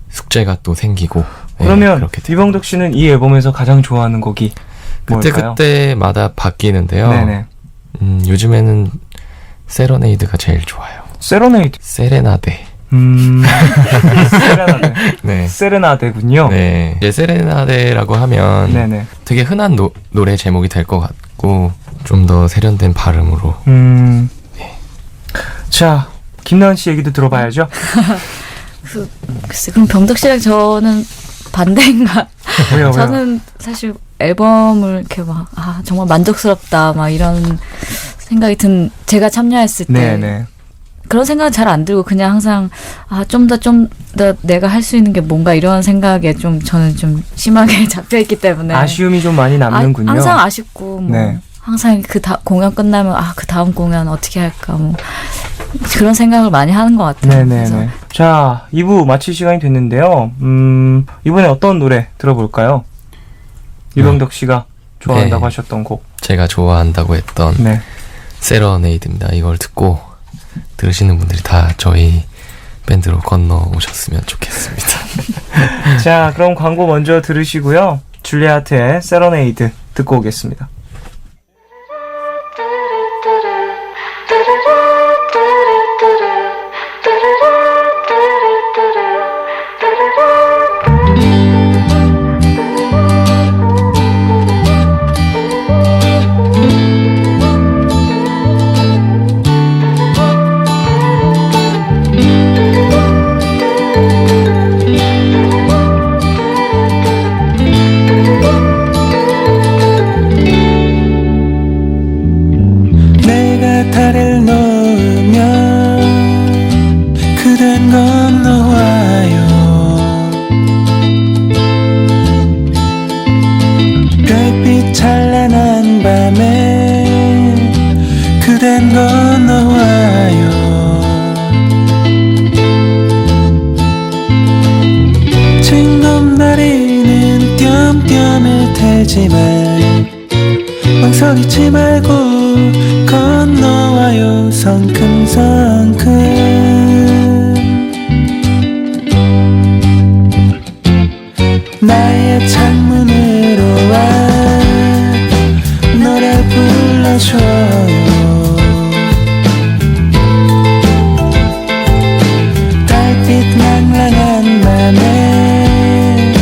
숙제가 또 생기고. 그러면 그렇게 이병덕 씨는 이 앨범에서 가장 좋아하는 곡이 뭘까요? 그때마다 바뀌는데요. 네네. 요즘에는 세러네이드가 제일 좋아요. 세레네이드. 세레나데. 세레나데. 네. 세레나데군요. 네. 이제 세레나데라고 하면 네네. 되게 흔한 노래 제목이 될 것 같고 좀 더 세련된 발음으로. 자, 김나은 씨 얘기도 들어봐야죠. 글쎄, 그럼 병덕 씨랑 저는 반대인가? 왜요? 저는 사실 앨범을 이렇게 막, 정말 만족스럽다, 막 이런 생각이 제가 참여했을 때. 네네. 그런 생각은 잘 안 들고 그냥 항상, 좀 더 내가 할 수 있는 게 뭔가 이런 생각에 저는 좀 심하게 잡혀있기 때문에. 아쉬움이 좀 많이 남는군요. 항상 아쉽고, 네. 항상 공연 끝나면, 그 다음 공연 어떻게 할까, 그런 생각을 많이 하는 것 같아요. 네네네. 그래서 자, 2부 마칠 시간이 됐는데요. 이번에 어떤 노래 들어볼까요? 이병덕 씨가 좋아한다고 네. 하셨던 곡. 제가 좋아한다고 했던 네. 세러네이드입니다. 이걸 듣고 들으시는 분들이 다 저희 밴드로 건너오셨으면 좋겠습니다. 자, 그럼 광고 먼저 들으시고요. 줄리아트의 세러네이드 듣고 오겠습니다. 내가 달을 놓으면 그댄 건너와요. 별빛 찬란한 밤에 그댄 건너와요. 징검다리는 띄엄띄엄일 테지만 망설이지 말고 건너와요. 성큼성큼 나의 창문으로 와 노래 불러줘요. 달빛 낭랑한 밤에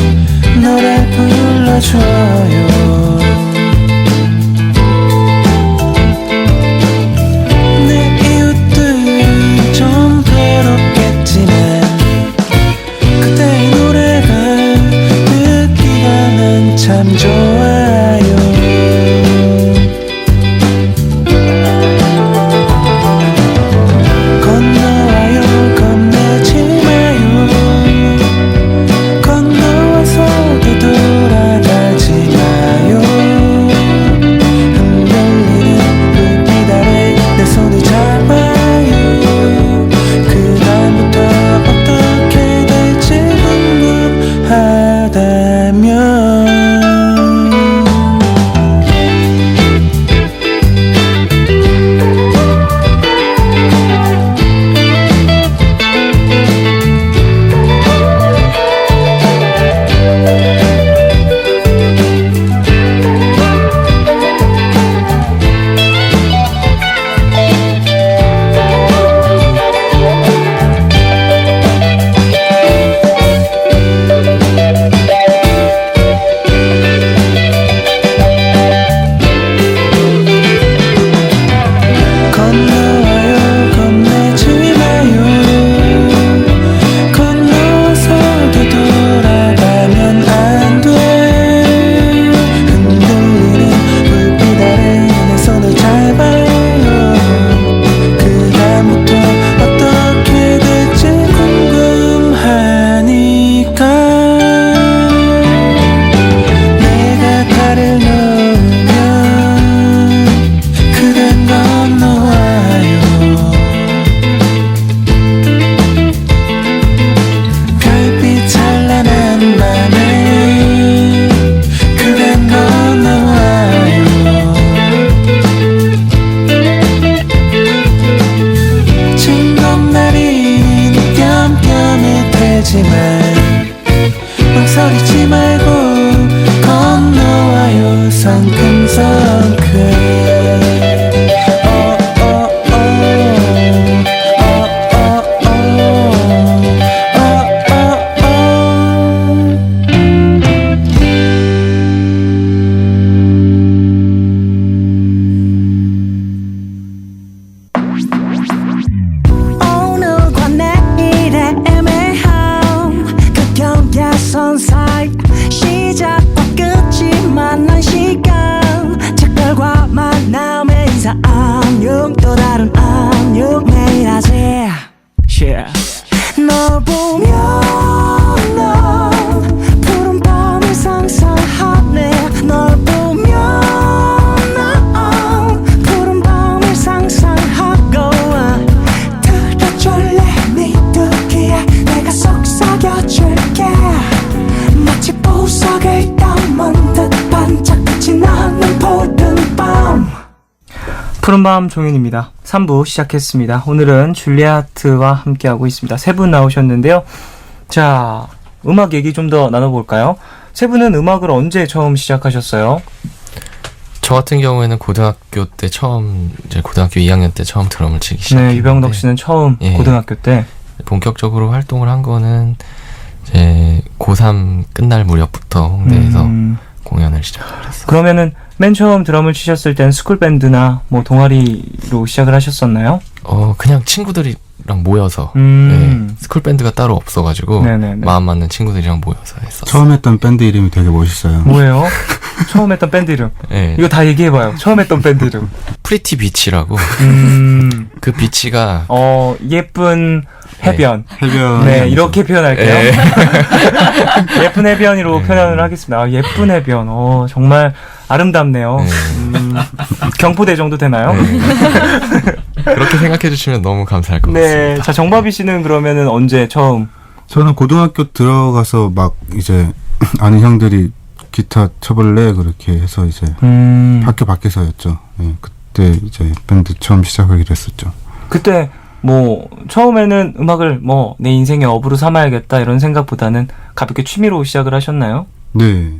노래 불러줘요. 안녕 또 다른 안녕 매일 하지 Yeah. 널 보면 난 푸른 밤을 상상하네 널 보면 난 푸른 밤을 상상하고 들어줄래 미뚜기에 내가 속삭여줄게 마치 보석을 담은 듯 반짝빛이 나는 푸른 밤 푸른밤 종현입니다. 3부 시작했습니다. 오늘은 줄리아트와 함께하고 있습니다. 세 분 나오셨는데요. 자, 음악 얘기 좀 더 나눠볼까요? 세 분은 음악을 언제 처음 시작하셨어요? 저 같은 경우에는 고등학교 때 처음 이제 고등학교 2학년 때 처음 드럼을 치기 시작했는데 네, 유병덕 씨는 처음 예. 고등학교 때. 본격적으로 활동을 한 거는 이제 고3 끝날 무렵부터 홍대에서 공연을 시작을 했어요. 그러면은 맨 처음 드럼을 치셨을 땐 스쿨밴드나 뭐 동아리로 시작을 하셨었나요? 그냥 친구들이랑 모여서 스쿨 밴드가 따로 없어가지고 네네네. 마음 맞는 친구들이랑 모여서 했었어요. 처음 했던 밴드 이름이 되게 멋있어요. 뭐예요? 처음 했던 밴드 이름. 네. 이거 다 얘기해봐요. 처음 했던 밴드 이름. 프리티 비치라고 그 비치가 예쁜 해변. 해변. 네, 이렇게 표현할게요. 예. 예쁜 해변으로 표현을 하겠습니다. 아, 예쁜 해변. 정말 아름답네요. 네. 경포대 정도 되나요? 네. 그렇게 생각해 주시면 너무 감사할 것 네. 같습니다. 자, 정바비 씨는 그러면은 언제 처음? 저는 고등학교 들어가서 막 이제 아는 형들이 기타 쳐볼래 그렇게 해서 이제 학교 밖에서였죠. 예, 그때 이제 밴드 처음 시작하기로 했었죠. 그때 뭐 처음에는 음악을 뭐 내 인생의 업으로 삼아야겠다 이런 생각보다는 가볍게 취미로 시작을 하셨나요? 네.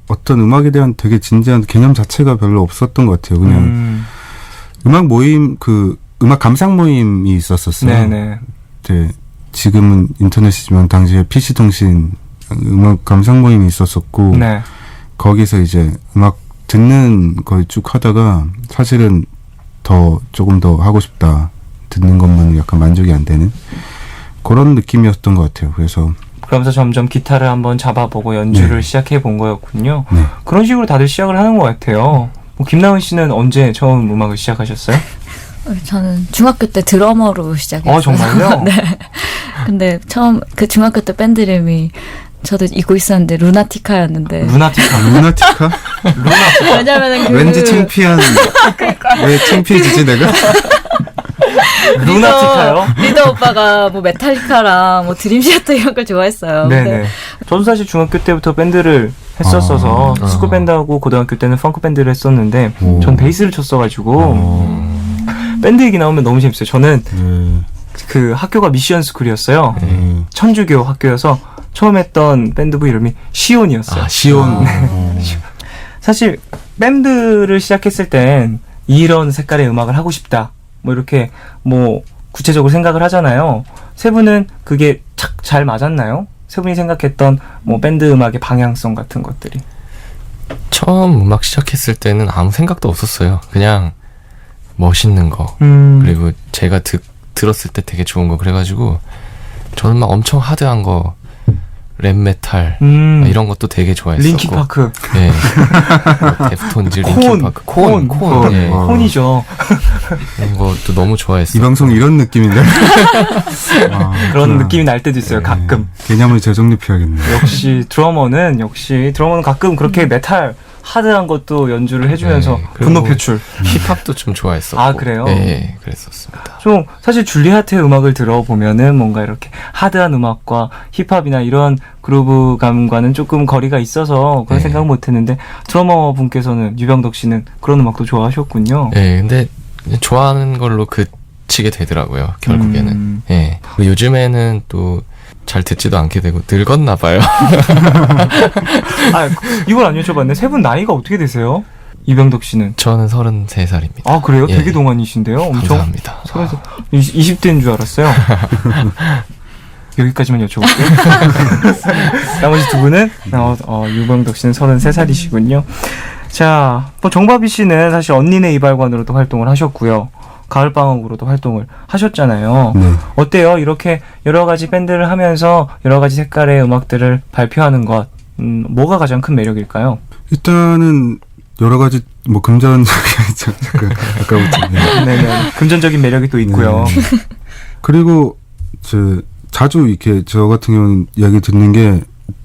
어떤 음악에 대한 되게 진지한 개념 자체가 별로 없었던 것 같아요. 그냥 음악 모임, 음악 감상 모임이 있었었어요. 네네. 네. 지금은 인터넷이지만 당시에 PC통신 음악 감상 모임이 있었었고, 네. 거기서 이제 음악 듣는 걸 쭉 하다가 사실은 조금 더 하고 싶다. 듣는 것만은 약간 만족이 안 되는 그런 느낌이었던 것 같아요. 그래서 그러면서 점점 기타를 한번 잡아보고 연주를 네. 시작해 본 거였군요. 네. 그런 식으로 다들 시작을 하는 것 같아요. 뭐 김나은 씨는 언제 처음 음악을 시작하셨어요? 저는 중학교 때 드러머로 시작했어요. 정말요? 네. 근데 처음 그 중학교 때 밴드 이름이 저도 잊고 있었는데 루나티카였는데. 루나티카. 루나티카? 왜냐면은 왠지 창피한. 왜 창피해지지 내가? 루나티카요? 리더 오빠가 뭐 메탈리카랑 뭐 드림시어터 이런 걸 좋아했어요. 네네. 저도 사실 중학교 때부터 밴드를 했었어서 스쿨 밴드하고 고등학교 때는 펑크 밴드를 했었는데 전 베이스를 쳤어가지고 밴드 얘기 나오면 너무 재밌어요. 저는 그 학교가 미션 스쿨이었어요. 천주교 학교여서 처음 했던 밴드부 이름이 시온이었어요. 시온. 사실 밴드를 시작했을 땐 이런 색깔의 음악을 하고 싶다. 뭐 이렇게 뭐 구체적으로 생각을 하잖아요. 세 분은 그게 착 잘 맞았나요? 세 분이 생각했던 뭐 밴드 음악의 방향성 같은 것들이. 처음 음악 시작했을 때는 아무 생각도 없었어요. 그냥 멋있는 거 그리고 제가 들었을 때 되게 좋은 거 그래가지고 저는 막 엄청 하드한 거 랩메탈 이런 것도 되게 좋아했었고 링킨파크. 네. 데프톤즈, 링킨파크, 콘. 예. 콘이죠. 이런 것도 너무 좋아했어요. 이 방송 이런 느낌인데. 그런 느낌이 날 때도 있어요. 가끔. 개념을 재정립해야겠네. 역시 드러머는 가끔 그렇게 메탈 하드한 것도 연주를 해주면서 네, 그리고 분노 표출. 힙합도 좀 좋아했었고. 아, 그래요? 네, 그랬었습니다. 좀 사실 줄리아트의 음악을 들어보면은 뭔가 이렇게 하드한 음악과 힙합이나 이런 그루브감과는 조금 거리가 있어서 그런 네. 생각은 못했는데 드러머 분께서는 유병덕 씨는 그런 음악도 좋아하셨군요. 네, 근데 좋아하는 걸로 그치게 되더라고요. 결국에는. 예. 그리고 요즘에는 또 잘 듣지도 않게 되고 늙었나 봐요. 이걸 안 여쭤봤네. 세 분 나이가 어떻게 되세요? 유병덕 씨는? 저는 33살입니다. 아, 그래요? 예. 되게 동안이신데요? 엄청. 감사합니다. 20대인 줄 알았어요. 여기까지만 여쭤볼게요. 나머지 두 분은 유병덕 씨는 33살이시군요. 자, 뭐 정바비 씨는 사실 언니네 이발관으로도 활동을 하셨고요. 가을방학으로도 활동을 하셨잖아요. 네. 어때요? 이렇게 여러 가지 밴드를 하면서 여러 가지 색깔의 음악들을 발표하는 것, 뭐가 가장 큰 매력일까요? 일단은 여러 가지 뭐 금전적인 아까부터 네네. 금전적인 매력이 또 있고요. 그리고 자주 이렇게 저 같은 경우는 이야기 듣는 게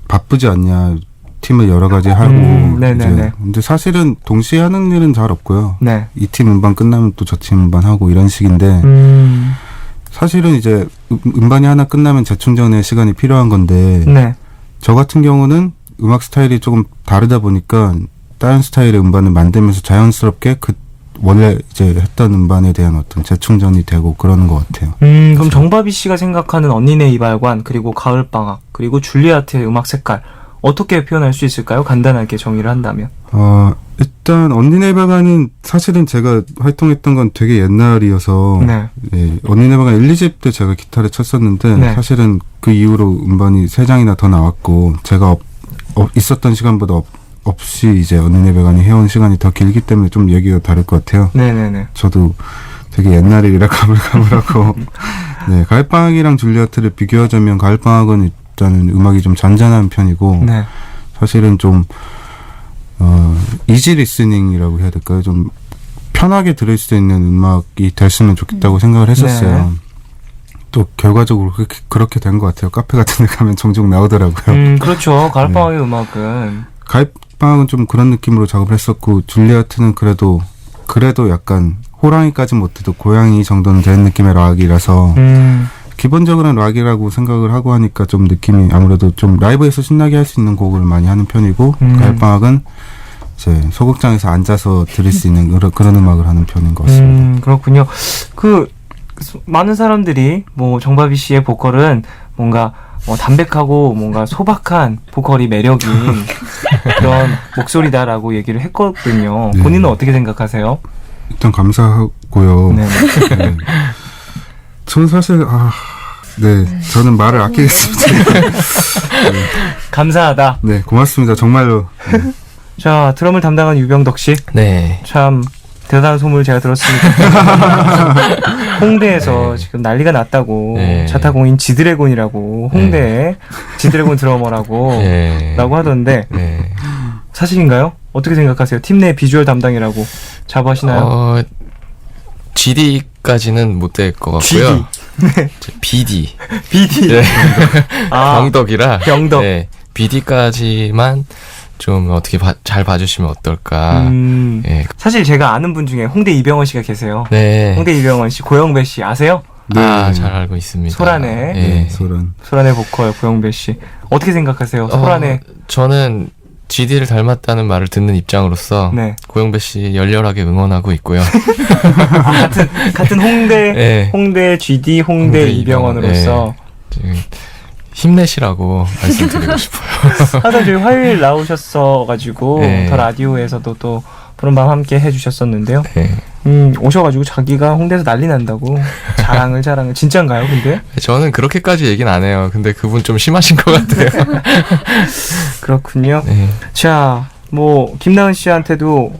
바쁘지 않냐 팀을 여러 가지 하고 네네네. 근데 사실은 동시에 하는 일은 잘 없고요. 네. 이 팀 음반 끝나면 또 저 팀 음반 하고 이런 식인데 사실은 이제 음반이 하나 끝나면 재충전의 시간이 필요한 건데 네. 저 같은 경우는 음악 스타일이 조금 다르다 보니까 다른 스타일의 음반을 만들면서 자연스럽게 원래 이제 했던 음반에 대한 어떤 재충전이 되고 그러는 것 같아요. 그럼 정바비 씨가 생각하는 언니네 이발관, 그리고 가을방학, 그리고 줄리아트의 음악 색깔, 어떻게 표현할 수 있을까요? 간단하게 정의를 한다면. 일단 언니네 이발관은 사실은 제가 활동했던 건 되게 옛날이어서 네. 예, 언니네 이발관 1, 2집 때 제가 기타를 쳤었는데 네. 사실은 그 이후로 음반이 3장이나 더 나왔고 제가 있었던 시간보다 없이 이제 언니네 이발관이 해온 시간이 더 길기 때문에 좀 얘기가 다를 것 같아요. 네네네. 저도 되게 옛날 일이라 가물가물하고 네, 가을방학이랑 줄리아트를 비교하자면 가을방학은 일단은 음악이 좀 잔잔한 편이고 네. 사실은 좀 이지 리스닝이라고 해야 될까요? 좀 편하게 들을 수 있는 음악이 됐으면 좋겠다고 생각을 했었어요. 네. 또 결과적으로 그렇게 된 것 같아요. 카페 같은 데 가면 종종 나오더라고요. 그렇죠. 가을방학의 음악은. 가을방학은 좀 그런 느낌으로 작업을 했었고 줄리아트는 그래도 약간 호랑이까지 못해도 고양이 정도는 되는 느낌의 락이라서 기본적으로는 락이라고 생각을 하고 하니까 좀 느낌이 아무래도 좀 라이브에서 신나게 할 수 있는 곡을 많이 하는 편이고 가을방학은 이제 소극장에서 앉아서 들을 수 있는 그런 음악을 하는 편인 것 같습니다. 그렇군요. 많은 사람들이 뭐 정바비 씨의 보컬은 뭔가 담백하고 뭔가 소박한 보컬이 매력인 그런 목소리다라고 얘기를 했거든요. 네. 본인은 어떻게 생각하세요? 일단 감사하고요. 네. 네. 저는 사실 저는 말을 아끼겠습니다. 감사하다. 네, 고맙습니다. 정말로. 네. 자, 드럼을 담당한 유병덕 씨. 네. 참 대단한 소문을 제가 들었습니다. 홍대에서 네. 지금 난리가 났다고. 네. 자타공인 지드래곤이라고 홍대에 지드래곤 드러머라고 네. 라고 하던데 네. 사실인가요? 어떻게 생각하세요? 팀 내 비주얼 담당이라고 자부하시나요? GD까지는 못 될 것 같고요. BD. BD. 네. 아, 병덕이라. 병덕. 네. BD까지만 좀 어떻게 잘 봐주시면 어떨까. 네. 사실 제가 아는 분 중에 홍대 이병헌 씨가 계세요. 네. 홍대 이병헌 씨, 고영배 씨 아세요? 아, 잘 알고 있습니다. 소란의. 네. 소란의 보컬 고영배 씨. 어떻게 생각하세요? 소란의. 저는 GD를 닮았다는 말을 듣는 입장으로서 네. 고영배 씨 열렬하게 응원하고 있고요. 같은 홍대, 네. 홍대 GD, 홍대 이병헌으로서. 네. 힘내시라고 말씀드리고 싶어요. 하다 저희 화요일 나오셨어가지고 네. 더 라디오에서도 또 푸른밤 함께 해주셨었는데요. 네. 오셔가지고 자기가 홍대에서 난리 난다고 자랑을 진짜인가요? 근데 저는 그렇게까지 얘기는 안 해요. 근데 그분 좀 심하신 것 같아요. 그렇군요. 네. 자, 뭐 김나은 씨한테도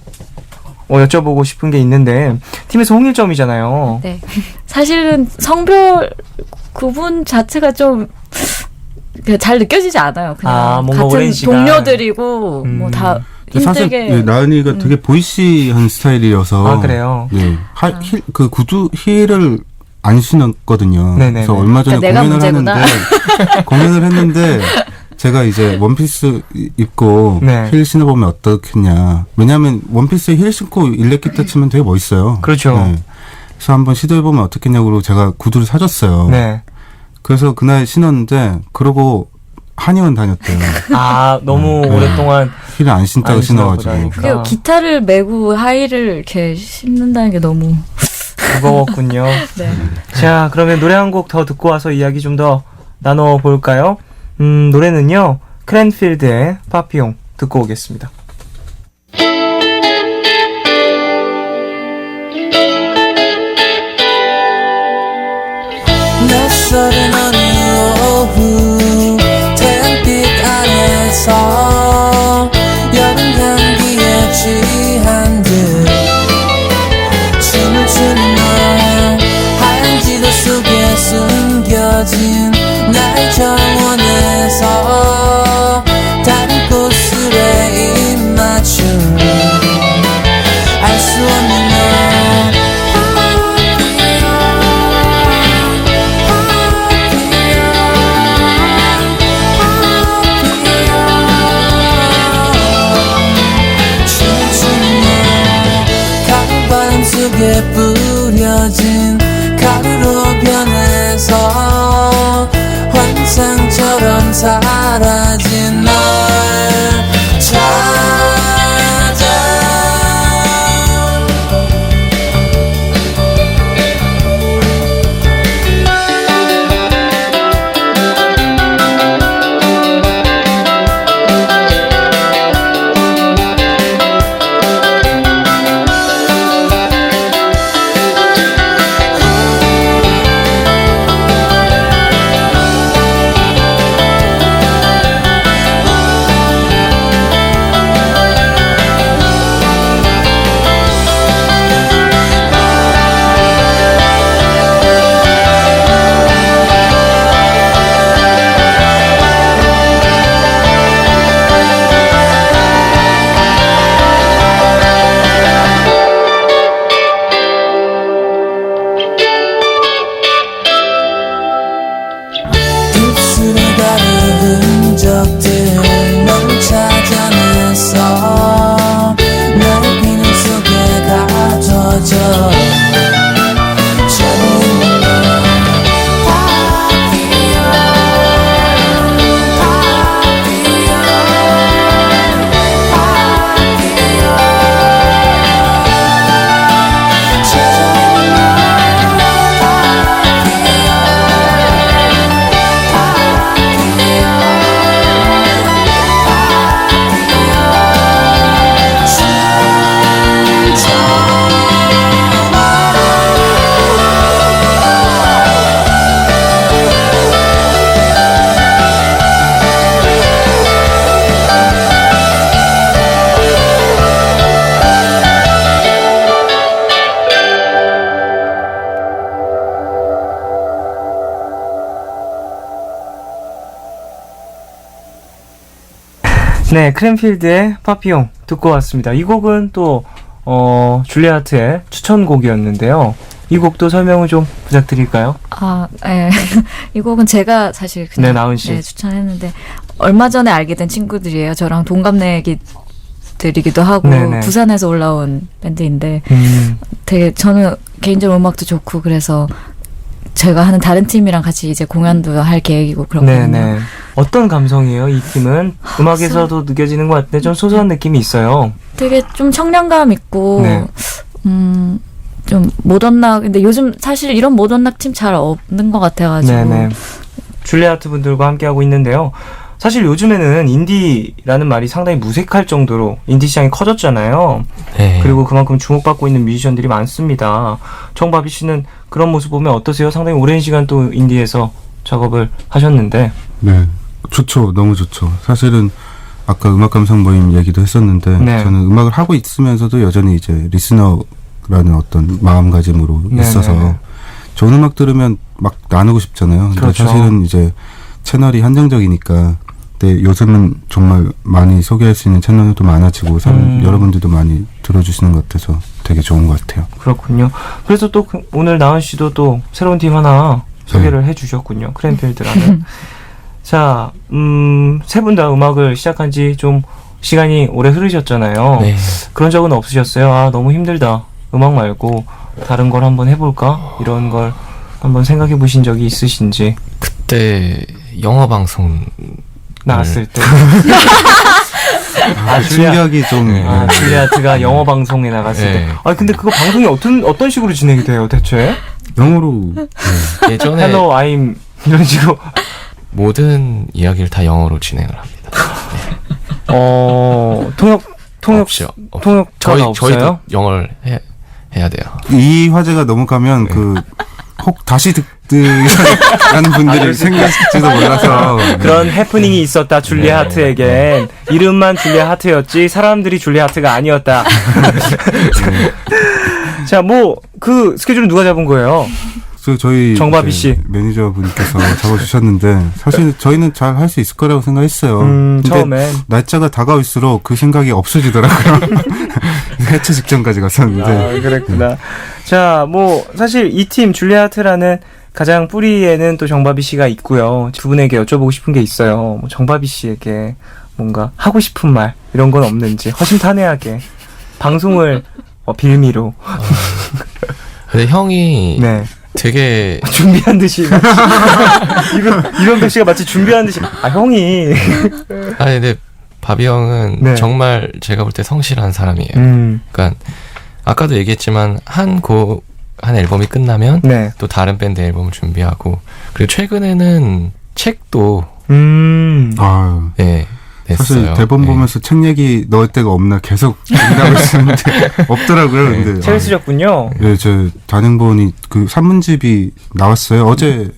여쭤보고 싶은 게 있는데 팀에서 홍일점이잖아요. 네. 사실은 성별 구분 자체가 좀 잘 느껴지지 않아요. 그냥 뭔가 같은 오랜 시간. 동료들이고 뭐 다 사실 힘들게 나은이가 되게 보이시한 스타일이어서 아, 그래요? 네. 그 구두 힐을 안 신었거든요. 네네네. 그래서 얼마 전에 그러니까 내가 문제구나. 공연을 했는데 제가 이제 원피스 입고 네. 힐 신어보면 어떻겠냐. 왜냐하면 원피스에 힐 신고 일렉기타 치면 되게 멋있어요. 그렇죠. 네. 그래서 한번 시도해보면 어떻겠냐고 제가 구두를 사줬어요. 네. 그래서 그날 신었는데 그러고 한의원 다녔대요. 너무 오랫동안 힐을 안 신다고 안 신어보다 신어가지고. 보니까. 그리고 기타를 메고 하이를 이렇게 신는다는 게 너무 무거웠군요. 네. 자, 그러면 노래 한 곡 더 듣고 와서 이야기 좀 더 나눠볼까요? 노래는요, 크랜필드의 파피용 듣고 오겠습니다. 낯설은 어느 오후 태양빛 안에서 여름 향기에 취한 듯 춤을 추는 너 하얀 지도 속에 숨겨진 나의 정원에서 다른 꽃술에 속에 뿌려진 가루로 변해서 환상처럼 사라진 널 찾아. 네, 크랜필드의 파피용 듣고 왔습니다. 이 곡은 또 줄리아트의 추천곡이었는데요. 이 곡도 설명을 좀 부탁드릴까요? 네. 이 곡은 제가 사실 그냥 나은 씨. 추천했는데 얼마 전에 알게 된 친구들이에요. 저랑 동갑내기들이기도 하고 네네. 부산에서 올라온 밴드인데 되게 저는 개인적으로 음악도 좋고 그래서 제가 하는 다른 팀이랑 같이 이제 공연도 할 계획이고 그렇거든요. 네네. 어떤 감성이에요? 이 팀은 음악에서도 느껴지는 것 같은데 좀 소소한 느낌이 있어요. 되게 좀 청량감 있고 네. 좀 모던락 근데 요즘 사실 이런 모던락 팀 잘 없는 것 같아가지고 네네. 줄리아트 분들과 함께하고 있는데요. 사실 요즘에는 인디라는 말이 상당히 무색할 정도로 인디 시장이 커졌잖아요. 네. 그리고 그만큼 주목받고 있는 뮤지션들이 많습니다. 정바비 씨는 그런 모습 보면 어떠세요? 상당히 오랜 시간 또 인디에서 작업을 하셨는데. 네, 좋죠. 너무 좋죠. 사실은 아까 음악 감상 모임 얘기도 했었는데 네. 저는 음악을 하고 있으면서도 여전히 이제 리스너라는 어떤 마음가짐으로 네네. 있어서 좋은 음악 들으면 막 나누고 싶잖아요. 근데 그렇죠. 사실은 이제 채널이 한정적이니까 근데 요즘은 정말 많이 소개할 수 있는 채널도 많아지고 여러분들도 많이 들어주시는 것 같아서 되게 좋은 것 같아요. 그렇군요. 그래서 또 오늘 나은 씨도 또 새로운 팀 하나 소개를 해주셨군요. 크랜필드라는. 자, 세 분 다 음악을 시작한 지 좀 시간이 오래 흐르셨잖아요. 네. 그런 적은 없으셨어요? 아, 너무 힘들다. 음악 말고 다른 걸 한번 해볼까? 이런 걸 한번 생각해 보신 적이 있으신지. 그때 영화 방송 나왔을 때. 충격이 좀 줄리아트가 영어 방송에 나갔을 때. 네. 아, 근데 그거 방송이 어떤 식으로 진행이 돼요, 대체? 영어로 예전에 Hello, I'm 이런 식으로. 모든 이야기를 다 영어로 진행을 합니다. 통역자가 없어요? 저희도 영어를 해야 돼요. 이 화제가 넘어가면 혹 다시 듣는 분들이 생겼을지도 몰라서 그런 해프닝이 있었다, 줄리아 하트에겐. 이름만 줄리아 하트였지 사람들이 줄리아 하트가 아니었다. 자, 그 스케줄은 누가 잡은 거예요? 그래서 저희 정바비 씨. 매니저분께서 적어주셨는데 사실 저희는 잘 할 수 있을 거라고 생각했어요. 근데 처음엔. 날짜가 다가올수록 그 생각이 없어지더라고요. 해체 직전까지 갔었는데. 그랬구나. 자, 사실 이 팀 줄리아 하트라는 가장 뿌리에는 또 정바비 씨가 있고요. 두 분에게 여쭤보고 싶은 게 있어요. 정바비 씨에게 뭔가 하고 싶은 말 이런 건 없는지 허심탄회하게 방송을 빌미로. 근데 형이 네. 되게 준비한 듯이 이병덕 씨가 마치 준비한 듯이 형이 아니 근데 바비 형은 네. 정말 제가 볼 때 성실한 사람이에요. 그러니까 아까도 얘기했지만 한 앨범이 끝나면 네. 또 다른 밴드 앨범을 준비하고 그리고 최근에는 책도 아유. 네, 냈어요. 사실 대본 네. 보면서 책 얘기 넣을 데가 없나 계속 생각하고 있었는데 없더라고요. 네. 근데 책을 쓰셨군요. 네, 저 단행본이 그 산문집이 나왔어요. 어제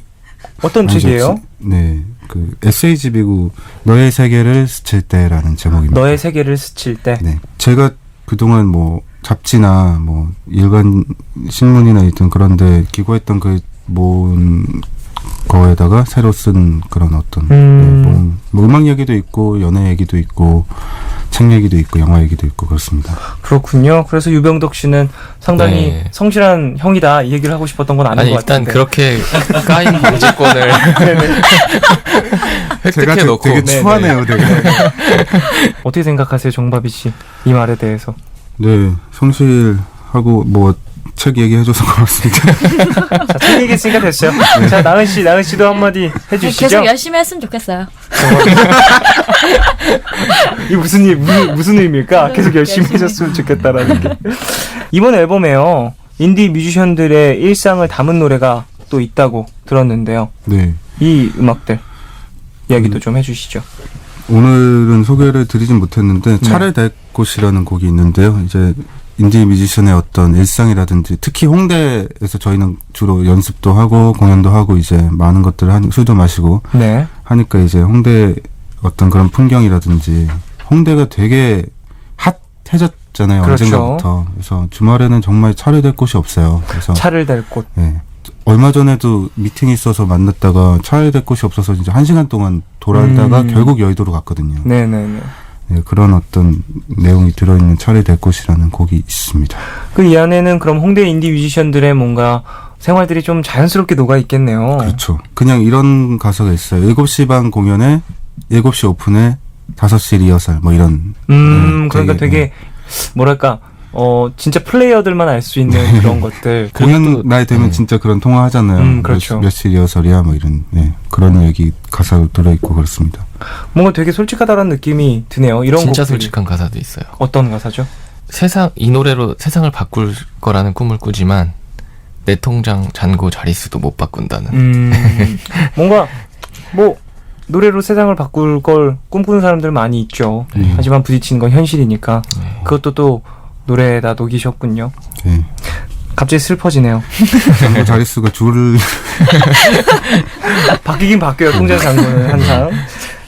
어떤 아니죠. 책이에요? 네, 그 에세이집이고 너의 세계를 스칠 때라는 제목입니다. 너의 세계를 스칠 때. 네, 제가 그동안 뭐 잡지나 뭐 일간 신문이나 있던 그런데 기고했던 그 모은 거에다가 새로 쓴 그런 어떤 뭐 음악 얘기도 있고 연애 얘기도 있고 책 얘기도 있고 영화 얘기도 있고 그렇습니다. 그렇군요. 그래서 유병덕 씨는 상당히 네. 성실한 형이다 이 얘기를 하고 싶었던 건 아닌 아니 것 일단 같은데. 그렇게 까인 공지권을 제가 획득해 놓고 되게 추하네요, 되게. 어떻게 생각하세요, 정바비 씨? 이 말에 대해서. 네, 성실하고 뭐 책 얘기해줘서 고맙습니다. 자, 책 얘기했으니까 됐어요. 자, 나은 씨도 한마디 해주시죠. 계속 열심히 했으면 좋겠어요. 이 무슨 의미일까? 계속 열심히 해줬으면 좋겠다라는 게. 이번 앨범에요, 인디 뮤지션들의 일상을 담은 노래가 또 있다고 들었는데요. 네, 이 음악들 이야기도 좀 해주시죠. 오늘은 소개를 드리진 못했는데 네. 차를 댈 곳이라는 곡이 있는데요. 이제 인디 뮤지션의 어떤 일상이라든지 특히 홍대에서 저희는 주로 연습도 하고 공연도 하고 이제 많은 것들을 술도 마시고 네. 하니까 이제 홍대 어떤 그런 풍경이라든지 홍대가 되게 핫해졌잖아요. 그렇죠. 언젠가부터. 그래서 주말에는 정말 차를 댈 곳이 없어요. 그래서 차를 댈 곳. 네. 얼마 전에도 미팅이 있어서 만났다가 차를 댈 곳이 없어서 이제 1시간 동안 돌아다가 결국 여의도로 갔거든요. 네네네. 네, 그런 어떤 내용이 들어있는 차를 댈 곳이라는 곡이 있습니다. 그 이 안에는 그럼 홍대 인디 뮤지션들의 뭔가 생활들이 좀 자연스럽게 녹아 있겠네요. 그렇죠. 그냥 이런 가사가 있어요. 7시 반 공연에 7시 오픈에 5시 리허설 뭐 이런. 그러니까 되게 뭐랄까 진짜 플레이어들만 알 수 있는 그런 것들. 공연 날 되면 진짜 그런 통화 하잖아요. 그렇죠. 몇 시 리허설이야 뭐 이런 그런 얘기 가사로 들어있고 그렇습니다. 뭔가 되게 솔직하다라는 느낌이 드네요. 이런 진짜 곡들이. 솔직한 가사도 있어요. 어떤 가사죠? 이 노래로 세상을 바꿀 거라는 꿈을 꾸지만 내 통장 잔고 자릿수도 못 바꾼다는. 뭔가 뭐 노래로 세상을 바꿀 걸 꿈꾸는 사람들 많이 있죠. 하지만 부딪히는 건 현실이니까 그것도 또 노래에다 녹이셨군요. 네. 갑자기 슬퍼지네요. 잔고 자릿수가 줄을 바뀌긴 바뀌어요. 통장 잔고는 항상.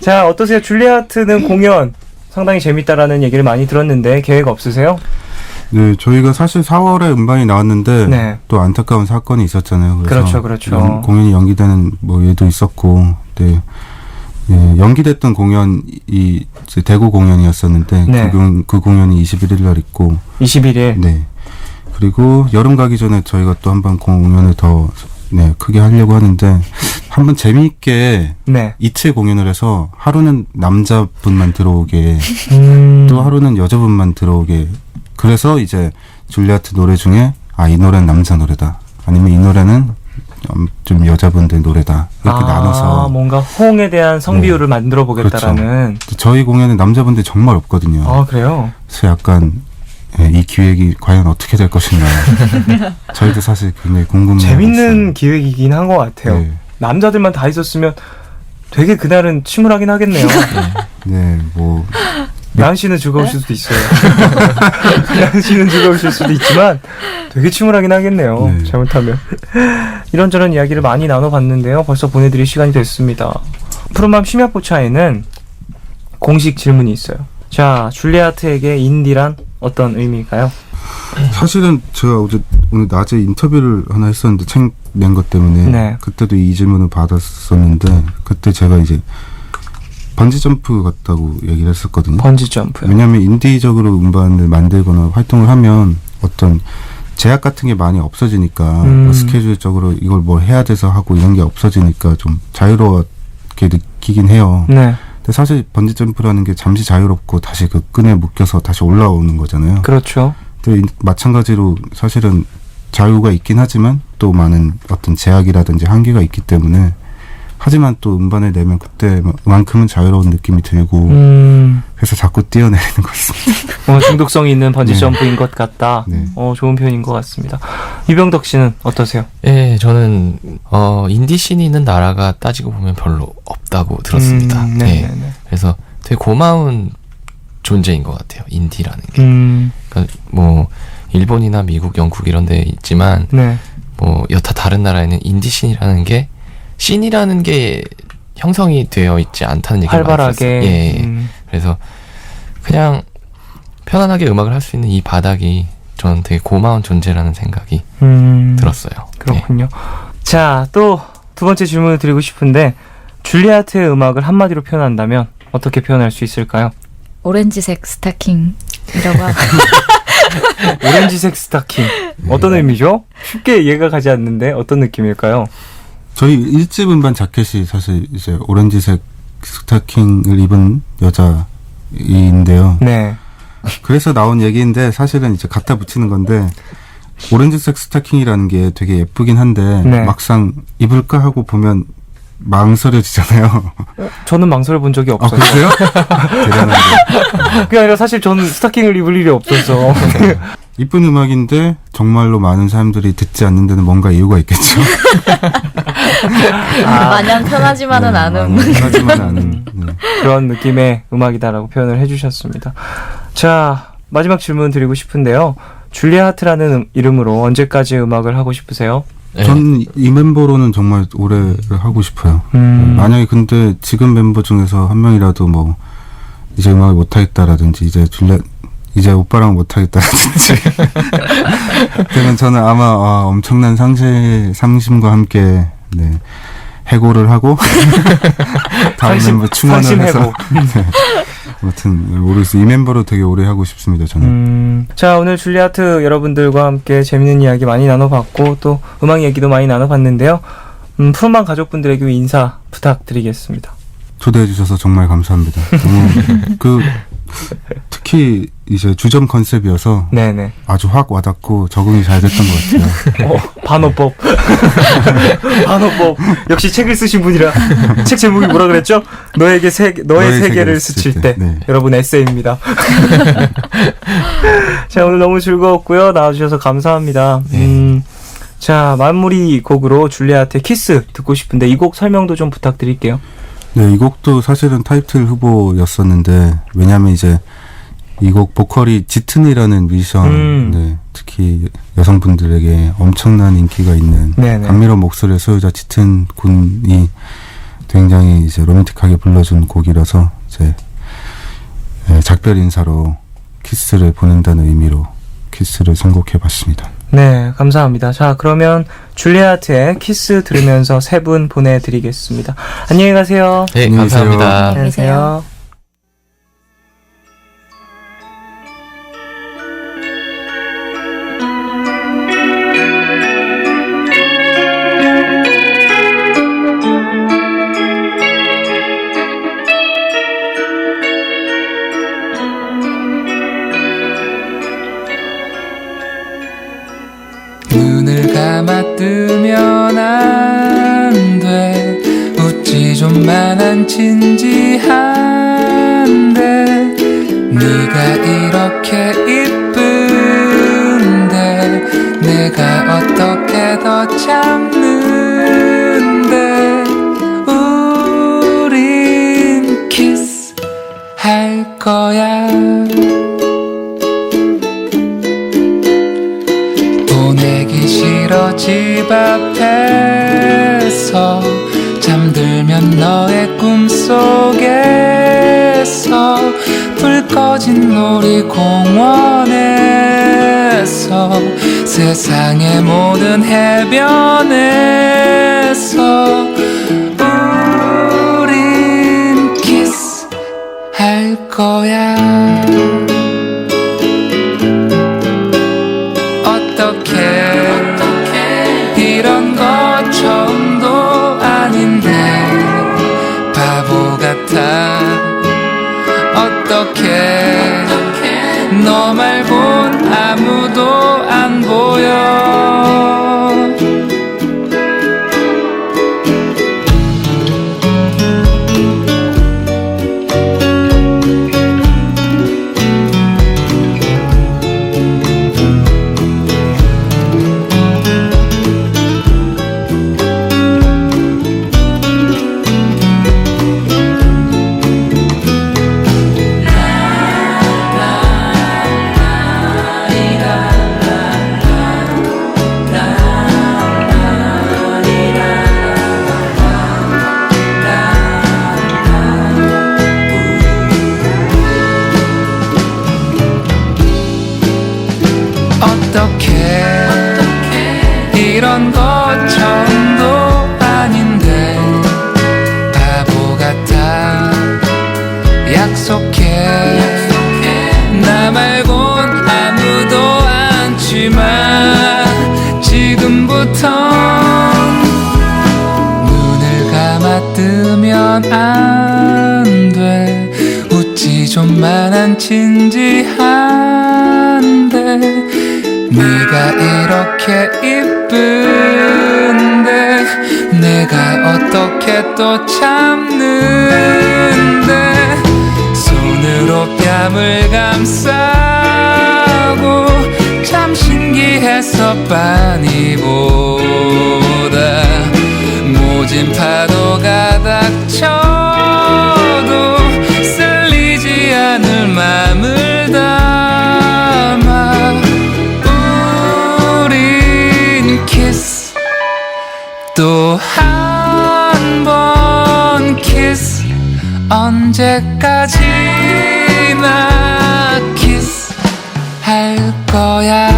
자, 어떠세요? 줄리아트는 공연 상당히 재밌다라는 얘기를 많이 들었는데 계획 없으세요? 네, 저희가 사실 4월에 음반이 나왔는데 네. 또 안타까운 사건이 있었잖아요. 그래서 그렇죠. 공연이 연기되는 뭐 예도 있었고, 네. 예, 연기됐던 공연이 이제 대구 공연이었었는데 네. 그 공연이 21일 날 있고 21일. 네. 그리고 여름 가기 전에 저희가 또 한 번 공연을 더 크게 하려고 하는데 한번 재미있게 네. 이틀 공연을 해서 하루는 남자분만 들어오게 또 하루는 여자분만 들어오게 그래서 이제 줄리아트 노래 중에 이 노래는 남자 노래다 아니면 이 노래는 좀 여자분들 노래다 이렇게 나눠서 뭔가 호응에 대한 성비율을 만들어 보겠다라는. 그렇죠. 저희 공연에 남자분들이 정말 없거든요. 아, 그래요? 그래서 약간 이 기획이 과연 어떻게 될 것인가 저희도 사실 굉장히 궁금해요. 재밌는 기획이긴 한 것 같아요. 네. 남자들만 다 있었으면 되게 그날은 침울하긴 하겠네요. 네, 뭐 나은 씨는 즐거우실 수도 있어요. 나은 씨는 즐거우실 수도 있지만 되게 침울하긴 하겠네요. 네. 잘못하면. 이런저런 이야기를 많이 나눠봤는데요. 벌써 보내드릴 시간이 됐습니다. 푸른밤 심야포차에는 공식 질문이 있어요. 자, 줄리아트에게 인디란 어떤 의미일까요? 사실은 제가 오늘 낮에 인터뷰를 하나 했었는데 책 낸 것 때문에 네. 그때도 이 질문을 받았었는데 그때 제가 이제 번지점프 같다고 얘기를 했었거든요. 번지점프요. 왜냐하면 인디적으로 음반을 만들거나 활동을 하면 어떤 제약 같은 게 많이 없어지니까 뭐 스케줄적으로 이걸 뭐 해야 돼서 하고 이런 게 없어지니까 좀 자유롭게 느끼긴 해요. 네. 근데 사실 번지점프라는 게 잠시 자유롭고 다시 그 끈에 묶여서 다시 올라오는 거잖아요. 그렇죠. 근데 마찬가지로 사실은 자유가 있긴 하지만 또 많은 어떤 제약이라든지 한계가 있기 때문에 하지만 또 음반을 내면 그때만큼은 자유로운 느낌이 들고 그래서 자꾸 뛰어내리는 것 같습니다. 중독성이 있는 번지 네. 점프인 것 같다. 네. 좋은 표현인 것 같습니다. 이병덕 씨는 어떠세요? 예, 저는 인디 씬이 있는 나라가 따지고 보면 별로 없다고 들었습니다. 네. 예. 그래서 되게 고마운 존재인 것 같아요. 인디라는 게. 그러니까 뭐 일본이나 미국, 영국 이런 데 있지만 네. 뭐 여타 다른 나라에는 인디 씬이라는 게 형성이 되어 있지 않다는 얘기를 많이 활발하게. 들었어요. 예. 그래서 그냥 편안하게 음악을 할 수 있는 이 바닥이 저는 되게 고마운 존재라는 생각이 들었어요. 그렇군요. 자, 또 두 번째 질문을 드리고 싶은데 줄리아트의 음악을 한마디로 표현한다면 어떻게 표현할 수 있을까요? 오렌지색 스타킹이라고 하고 오렌지색 스타킹. 어떤 의미죠? 쉽게 이해가 가지 않는데 어떤 느낌일까요? 저희 1집 음반 자켓이 사실 이제 오렌지색 스타킹을 입은 여자인데요. 네. 그래서 나온 얘기인데 사실은 이제 갖다 붙이는 건데 오렌지색 스타킹이라는 게 되게 예쁘긴 한데 네. 막상 입을까 하고 보면 망설여지잖아요. 저는 망설여 본 적이 아, 없어요. 그러세요? 대단한데. 그게 아니라 사실 저는 스타킹을 입을 일이 없어서. 이쁜 음악인데 정말로 많은 사람들이 듣지 않는 데는 뭔가 이유가 있겠죠. 마냥 편하지만은 않은 편하지만 않은. 네. 그런 느낌의 음악이다라고 표현을 해주셨습니다. 자, 마지막 질문 드리고 싶은데요. 줄리아트라는 이름으로 언제까지 음악을 하고 싶으세요? 예. 전 이 멤버로는 정말 오래 하고 싶어요. 만약에 근데 지금 멤버 중에서 한 명이라도 뭐 이제 음악을 못하겠다라든지 이제 오빠랑 못하겠다라든지 그러면 저는 아마 엄청난 상심과 함께 네, 해고를 하고 다음 멤버 충원을 해서 네, 아무튼 모르겠어요. 이 멤버로 되게 오래 하고 싶습니다. 저는. 자, 오늘 줄리아트 여러분들과 함께 재밌는 이야기 많이 나눠봤고 또 음악 얘기도 많이 나눠봤는데요. 푸른밤 가족분들에게 인사 부탁드리겠습니다. 초대해 주셔서 정말 감사합니다. 너무 특히 이제 주점 컨셉이어서 네네. 아주 확 와닿고 적응이 잘 됐던 것 같아요. 반어법. 반어법. 역시 책을 쓰신 분이라. 책 제목이 뭐라 그랬죠? 너의 세계를 스칠 때. 네. 여러분 에세이입니다. 자, 오늘 너무 즐거웠고요. 나와주셔서 감사합니다. 자, 마무리 곡으로 줄리아트의 키스 듣고 싶은데 이 곡 설명도 좀 부탁드릴게요. 네, 이 곡도 사실은 타이틀 후보였었는데 왜냐하면 이제 이 곡 보컬이 짙은이라는 뮤지션, 네, 특히 여성분들에게 엄청난 인기가 있는 네네. 감미로운 목소리의 소유자 짙은 군이 굉장히 이제 로맨틱하게 불러준 곡이라서 이제 작별 인사로 키스를 보낸다는 의미로 키스를 선곡해봤습니다. 네, 감사합니다. 자, 그러면 줄리아트의 키스 들으면서 세 분 보내드리겠습니다. 안녕히 가세요. 네, 안녕히 계세요. 감사합니다. 안녕히 계세요. 눈을 감아 뜨면 안 돼. 웃지 좀만 안 진지한데 네가 이렇게 이쁜데 내가 어떻게 더 참는데 우린 키스할 거야. 보내기 싫어 집 앞에서 잠들면 너의 꿈속에서 불 꺼진 놀이공원에서 세상의 모든 해변에서 우린 키스할 거야. 이런 거 처음도 아닌데 바보 같아. 어떡해 너 말곤 아무도 안 보여. 이런 것 처음도 아닌데 바보 같아 약속해 나 말곤 아무도 않지만 지금부터 눈을 감아 뜨면 안 돼 웃지 좀만 안 진지한데 네가 이렇게 이쁜데 내가 어떻게 또 참는데 손으로 뺨을 감싸고 참 신기해서 빤히보다 모진 파도가 닥쳐도 쓸리지 않을 맘을 담아 우린 키스 또 한 번 키스 언제까지나 키스 할 거야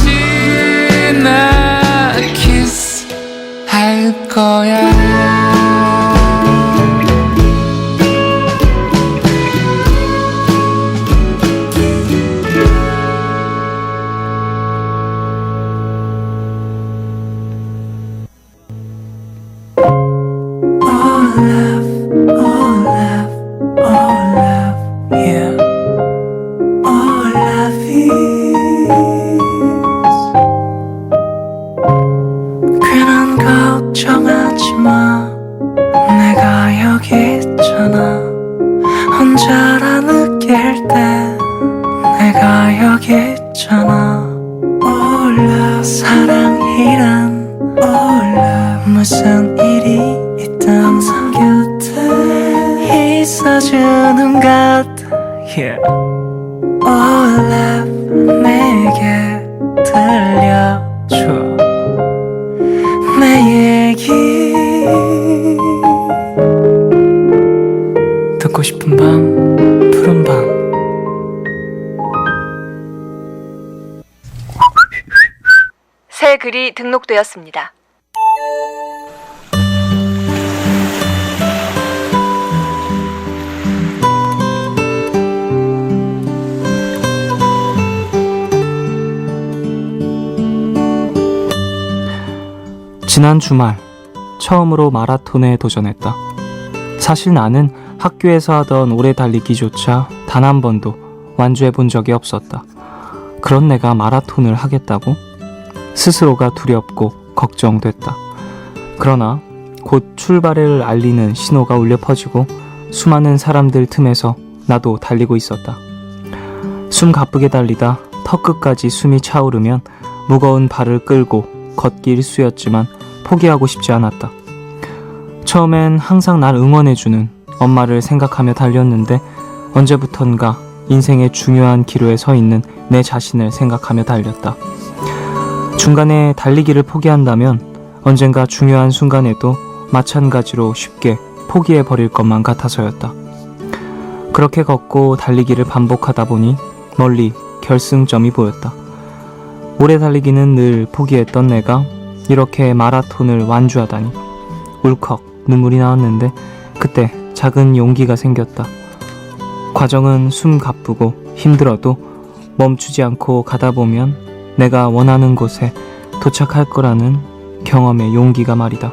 언제까지나 키스 할 거야 괜한 걱정하지 마 내가 여기 있잖아 혼자라 느낄 때 내가 여기 있잖아 Oh love 사랑이란 Oh love 무슨 일이 있든 항상 곁에 있어주는 것 yeah. Oh love 내게 들려줘 내 얘기 듣고 싶은 밤 푸른 밤 새 글이 등록되었습니다. 지난 주말 처음으로 마라톤에 도전했다. 사실 나는 학교에서 하던 오래 달리기조차 단 한 번도 완주해 본 적이 없었다. 그런 내가 마라톤을 하겠다고? 스스로가 두렵고 걱정됐다. 그러나 곧 출발을 알리는 신호가 울려 퍼지고 수많은 사람들 틈에서 나도 달리고 있었다. 숨 가쁘게 달리다 턱 끝까지 숨이 차오르면 무거운 발을 끌고 걷기 일쑤였지만 포기하고 싶지 않았다. 처음엔 항상 날 응원해주는 엄마를 생각하며 달렸는데 언제부턴가 인생의 중요한 기로에 서 있는 내 자신을 생각하며 달렸다. 중간에 달리기를 포기한다면 언젠가 중요한 순간에도 마찬가지로 쉽게 포기해버릴 것만 같아서였다. 그렇게 걷고 달리기를 반복하다 보니 멀리 결승점이 보였다. 오래 달리기는 늘 포기했던 내가 이렇게 마라톤을 완주하다니 울컥 눈물이 나왔는데 그때 작은 용기가 생겼다. 과정은 숨 가쁘고 힘들어도 멈추지 않고 가다 보면 내가 원하는 곳에 도착할 거라는 경험의 용기가 말이다.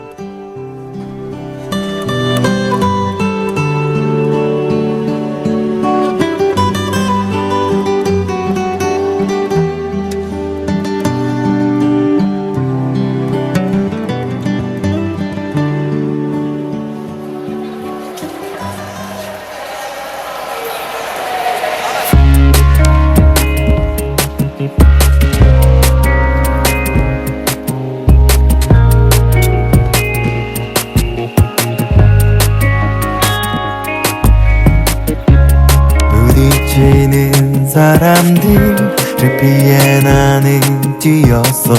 부딪히는 사람들을 피해 나는 뛰었어.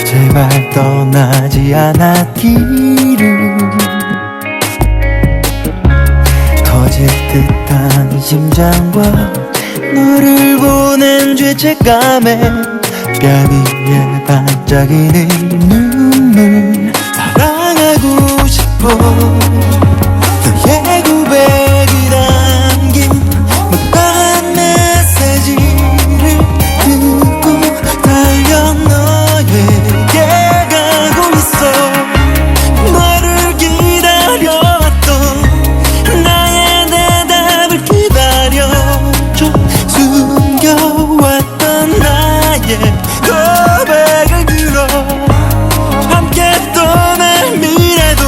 제발 떠나지 않았기를. 터질 듯한 심장과 너를 보낸 죄 죄책감에 뺨 위에 반짝이는 눈물 사랑하고 싶어 너의 고백이 담긴 못다한 메시지를 듣고 달려 너에게 가고 있어 너를 기다려왔던 나의 대답을 기다려줘 숨겨왔던 나의 고백을 들어 함께 떠날 미래도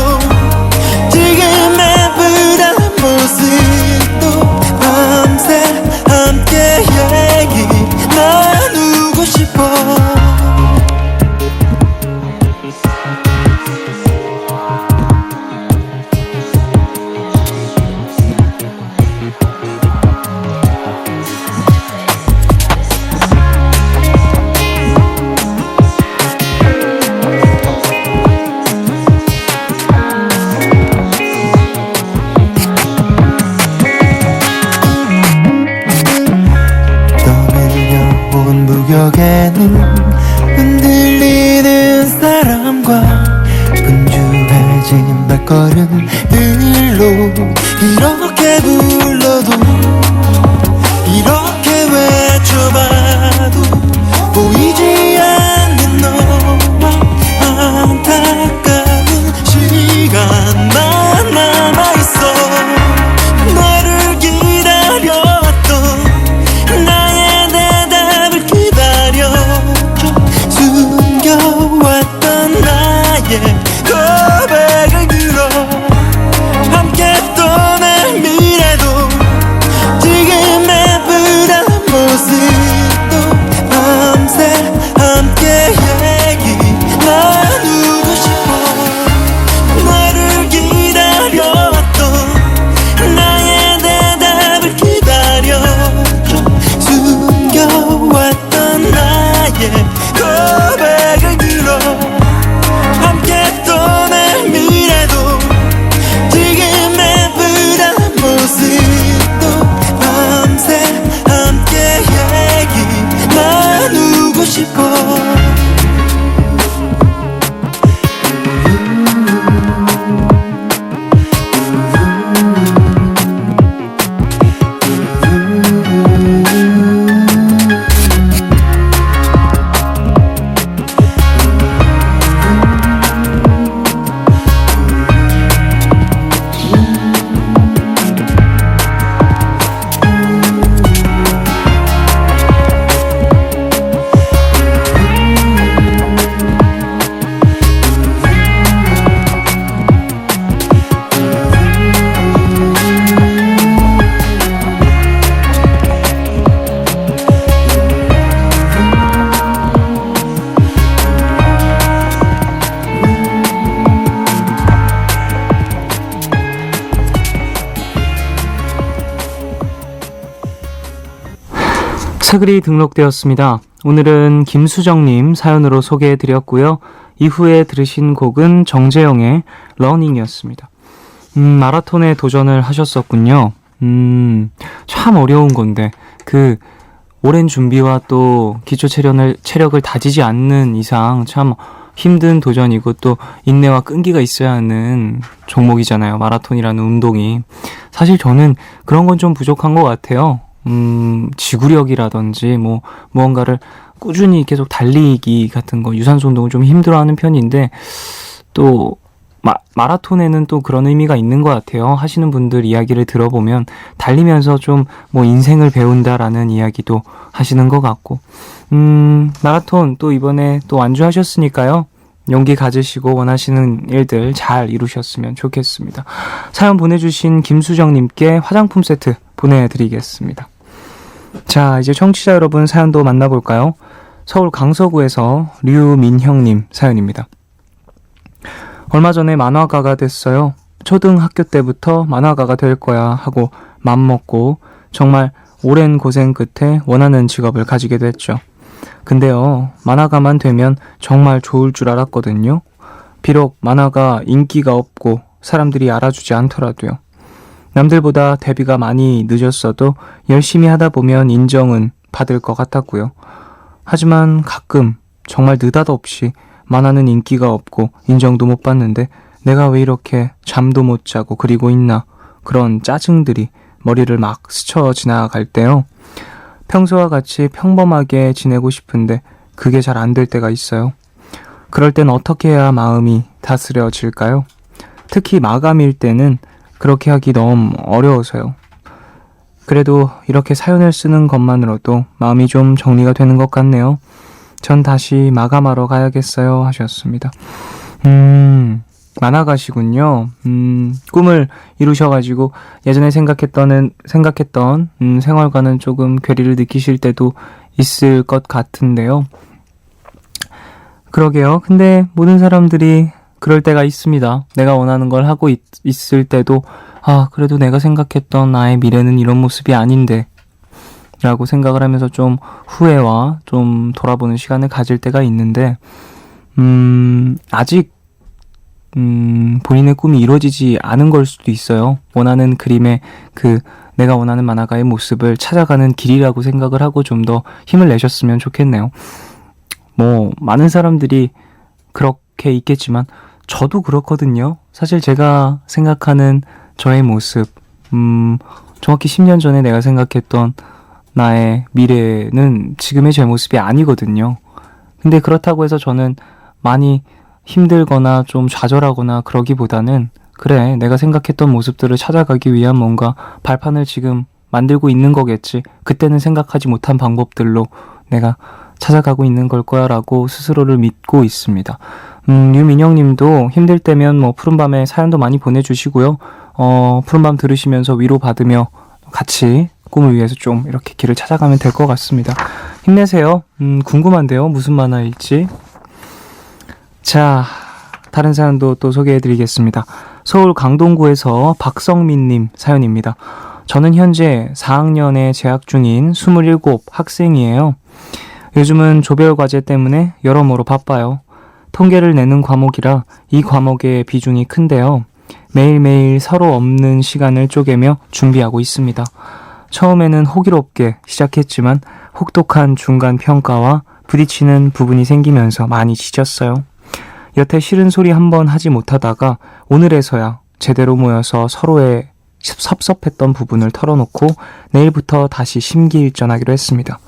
지금의 부담 모습도 밤새 함께 얘기 나누고 싶어 떠밀려온 무격에는 흔들리는 사람과 분주해진 발걸음들로 이렇게 불러도 이렇게 외쳐봐도 보이지 않는 너와 안타까운 시간만 남아있어 너를 기다려왔던 나의 대답을 기다려줘 숨겨왔던 나의 고백을 들어 함께 떠날 미래도 지금의 부담 모습도 밤새 함께 얘기 나누고 싶어 너를 기다려왔던 나의 대답을 기다려줘 숨겨왔던 나의 고백을 들어 함께 떠날 미래도 지금의 부담 모습도 밤새 함께 얘기 나누고 싶어 새글이 등록되었습니다. 오늘은 김수정님 사연으로 소개해드렸고요. 이후에 들으신 곡은 정재영의 러닝이었습니다. 마라톤에 도전을 하셨었군요. 참 어려운 건데 그 오랜 준비와 또 기초 체력을 다지지 않는 이상 참 힘든 도전이고 또 인내와 끈기가 있어야 하는 종목이잖아요. 마라톤이라는 운동이. 사실 저는 그런 건 좀 부족한 것 같아요. 지구력이라든지 무언가를 꾸준히 계속 달리기 같은 거 유산소 운동을 좀 힘들어하는 편인데 또 마라톤에는 또 그런 의미가 있는 것 같아요. 하시는 분들 이야기를 들어보면 달리면서 좀 인생을 배운다라는 이야기도 하시는 것 같고 마라톤 또 이번에 또 완주하셨으니까요. 용기 가지시고 원하시는 일들 잘 이루셨으면 좋겠습니다. 사연 보내주신 김수정님께 화장품 세트 보내드리겠습니다. 자, 이제 청취자 여러분 사연도 만나볼까요? 서울 강서구에서 류민형님 사연입니다. 얼마 전에 만화가가 됐어요. 초등학교 때부터 만화가가 될 거야 하고 맘먹고 정말 오랜 고생 끝에 원하는 직업을 가지게 됐죠. 근데요, 만화가만 되면 정말 좋을 줄 알았거든요. 비록 만화가 인기가 없고 사람들이 알아주지 않더라도요. 남들보다 데뷔가 많이 늦었어도 열심히 하다 보면 인정은 받을 것 같았고요. 하지만 가끔 정말 느닷없이 만화는 인기가 없고 인정도 못 받는데 내가 왜 이렇게 잠도 못 자고 그리고 있나, 그런 짜증들이 머리를 막 스쳐 지나갈 때요. 평소와 같이 평범하게 지내고 싶은데 그게 잘 안 될 때가 있어요. 그럴 땐 어떻게 해야 마음이 다스려질까요? 특히 마감일 때는 그렇게 하기 너무 어려워서요. 그래도 이렇게 사연을 쓰는 것만으로도 마음이 좀 정리가 되는 것 같네요. 전 다시 마감하러 가야겠어요 하셨습니다. 만화가시군요. 꿈을 이루셔가지고 예전에 생각했던 생활과는 조금 괴리를 느끼실 때도 있을 것 같은데요. 그러게요. 근데 모든 사람들이 그럴 때가 있습니다. 내가 원하는 걸 하고 있을 때도 그래도 내가 생각했던 나의 미래는 이런 모습이 아닌데 라고 생각을 하면서 좀 후회와 좀 돌아보는 시간을 가질 때가 있는데 아직 본인의 꿈이 이루어지지 않은 걸 수도 있어요. 원하는 그림의 내가 원하는 만화가의 모습을 찾아가는 길이라고 생각을 하고 좀 더 힘을 내셨으면 좋겠네요. 많은 사람들이 그렇게 있겠지만 저도 그렇거든요. 사실 제가 생각하는 저의 모습, 정확히 10년 전에 내가 생각했던 나의 미래는 지금의 제 모습이 아니거든요. 근데 그렇다고 해서 저는 많이 힘들거나 좀 좌절하거나 그러기보다는 그래, 내가 생각했던 모습들을 찾아가기 위한 뭔가 발판을 지금 만들고 있는 거겠지. 그때는 생각하지 못한 방법들로 내가 찾아가고 있는 걸 거야 라고 스스로를 믿고 있습니다. 유민영 님도 힘들 때면 푸른밤에 사연도 많이 보내주시고요. 푸른밤 들으시면서 위로받으며 같이 꿈을 위해서 좀 이렇게 길을 찾아가면 될 것 같습니다. 힘내세요. 궁금한데요. 무슨 만화일지. 자, 다른 사연도 또 소개해드리겠습니다. 서울 강동구에서 박성민님 사연입니다. 저는 현재 4학년에 재학 중인 27 학생이에요. 요즘은 조별과제 때문에 여러모로 바빠요. 통계를 내는 과목이라 이 과목의 비중이 큰데요. 매일매일 서로 없는 시간을 쪼개며 준비하고 있습니다. 처음에는 호기롭게 시작했지만 혹독한 중간 평가와 부딪히는 부분이 생기면서 많이 지쳤어요. 여태 싫은 소리 한번 하지 못하다가 오늘에서야 제대로 모여서 서로의 섭섭했던 부분을 털어놓고 내일부터 다시 심기일전하기로 했습니다.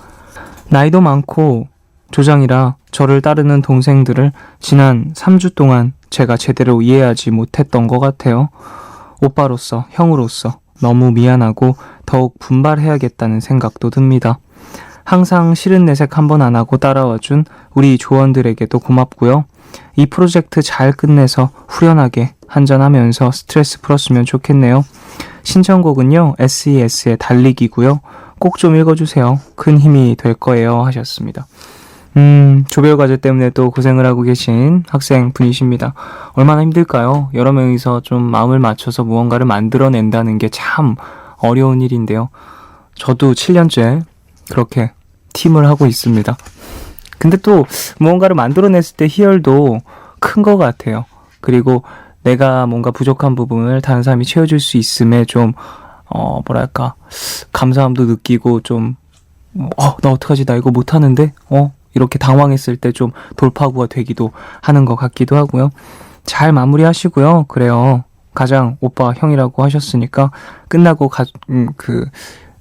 나이도 많고 조장이라 저를 따르는 동생들을 지난 3주 동안 제가 제대로 이해하지 못했던 것 같아요. 오빠로서, 형으로서 너무 미안하고 더욱 분발해야겠다는 생각도 듭니다. 항상 싫은 내색 한번 안 하고 따라와준 우리 조원들에게도 고맙고요. 이 프로젝트 잘 끝내서 후련하게 한잔하면서 스트레스 풀었으면 좋겠네요. 신청곡은요, SES의 달리기고요. 꼭 좀 읽어주세요. 큰 힘이 될 거예요 하셨습니다. 조별과제 때문에 또 고생을 하고 계신 학생분이십니다. 얼마나 힘들까요? 여러 명이서 좀 마음을 맞춰서 무언가를 만들어낸다는 게 참 어려운 일인데요. 저도 7년째 그렇게 팀을 하고 있습니다. 근데 또 무언가를 만들어냈을 때 희열도 큰 것 같아요. 그리고 내가 뭔가 부족한 부분을 다른 사람이 채워줄 수 있음에 좀 감사함도 느끼고 좀 나 어떡하지, 나 이거 못하는데 이렇게 당황했을 때 좀 돌파구가 되기도 하는 것 같기도 하고요. 잘 마무리하시고요. 그래요, 가장 오빠 형이라고 하셨으니까 끝나고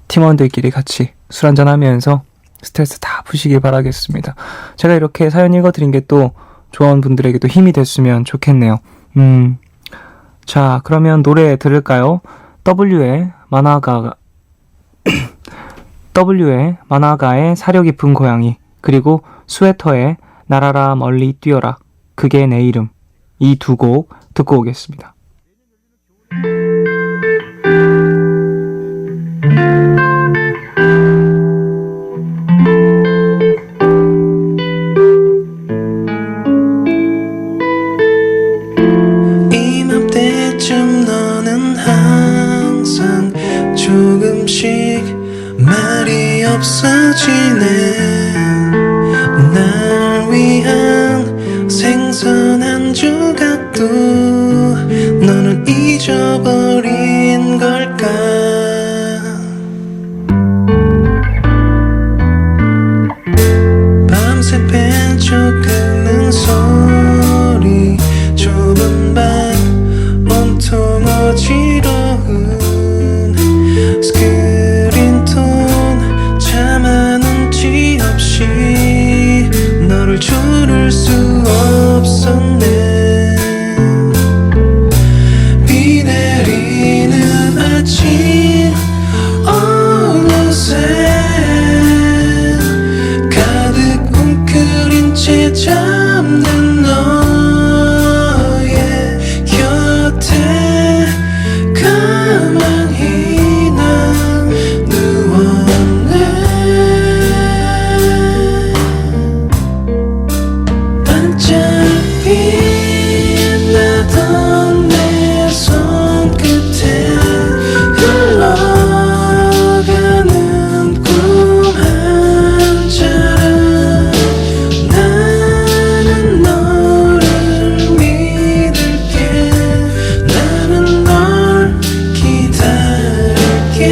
팀원들끼리 같이 술 한잔 하면서 스트레스 다 푸시길 바라겠습니다. 제가 이렇게 사연 읽어드린 게 또 조원분들에게도 힘이 됐으면 좋겠네요. 자, 그러면 노래 들을까요? W의 만화가의 사려 깊은 고양이, 그리고 스웨터의 날아라 멀리 뛰어라, 그게 내 이름, 이 두 곡 듣고 오겠습니다. 이맘때쯤 너는 항상 조금씩 말이 없어지네. 날 위한 생선 한 조각도 너는 잊어버린 걸까. 걷는 소리 좁은 방 온통 어지러운 스크린톤 차마 눈치 없이 너를 조를 수 없었네. 비 내리는 아침 어느새 가득 웅크린 채 잠든 너의 곁에 가만히 난 누웠네. 반짝빛 나던 내 손끝에 흘러가는 꿈 한 자락 나는 너를 믿을게. 나는 널 기다릴게.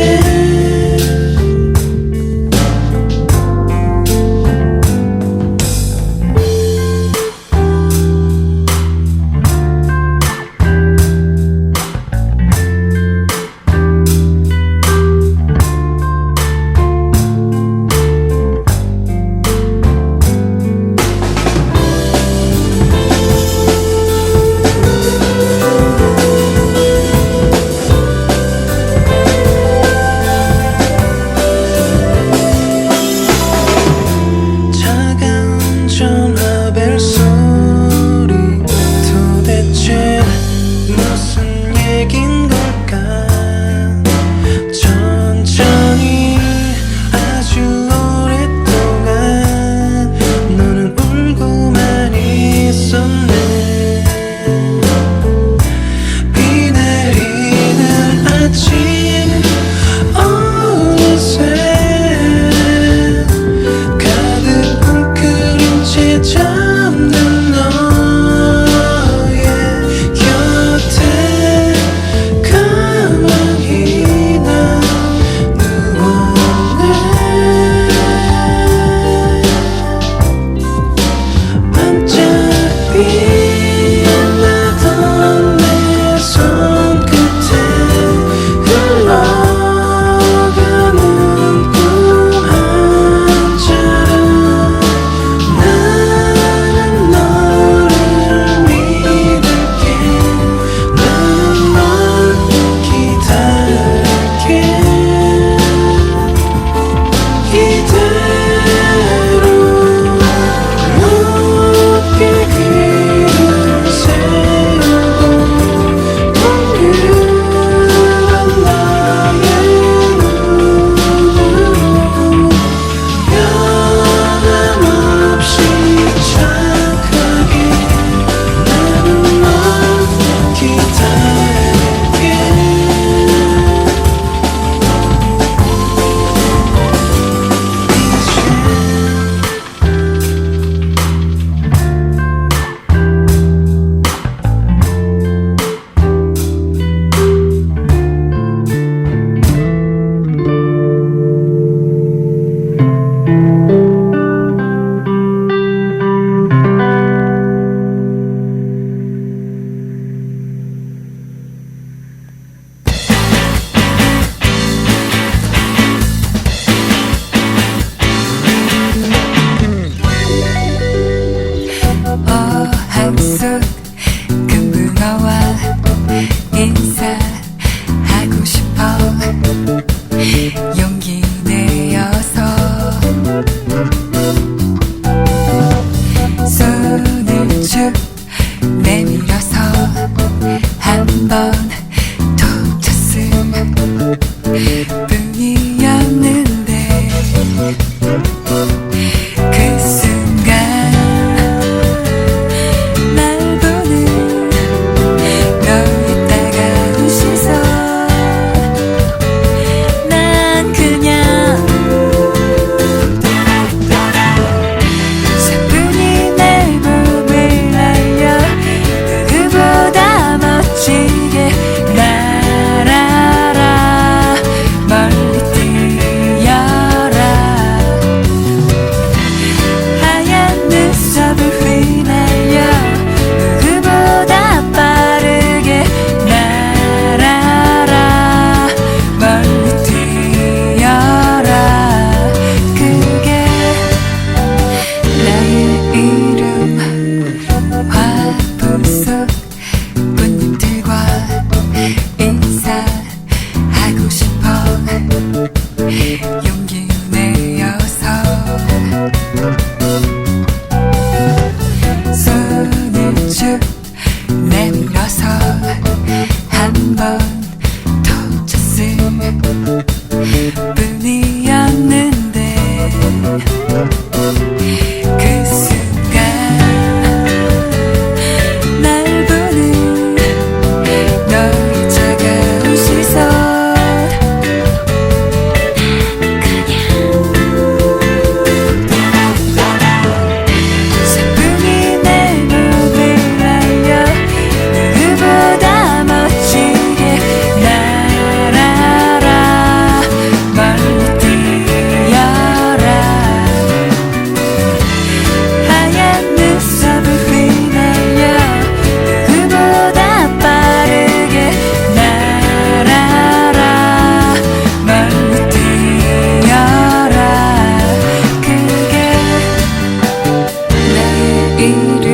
차가운 전화벨 소리 도대체 무슨 얘긴 걸까. 천천히 아주 오랫동안 너는 울고만 있었네. 비 내리는 아침 어느새 가득 웅크린 채 잠든 너의 곁에 가만히 난 누웠네. 반짝빛 나던 내 손끝에 흘러가는 꿈 한 자락 나는 너를 믿을게. 나는 널 기다릴게. 이대로 높게 귀를 세우고 동그란 나의 눈으로 변함없이 착하게 나는 널 기다릴게. 한숨 금붕어와 인사하고 싶어. 용기 내어서 손을 쭉 내밀어서 한번 톡 쳤을 뿐이었는데 그 순간 날 보는 너의 따가운 시선 난 그냥 차분히 내 몸을 날려 누구보다 멋지게 날아라 멀리 뛰어라. 그 순간 날 보는 너의 차가운 시선 사뿐히 내 몸을 날려 누구보다 멋지게 날아라 멀리 뛰어라 하얀 눈썹을 휘날려 누구보다 빠르게 날아라 멀리 뛰어라 그게 나의 이름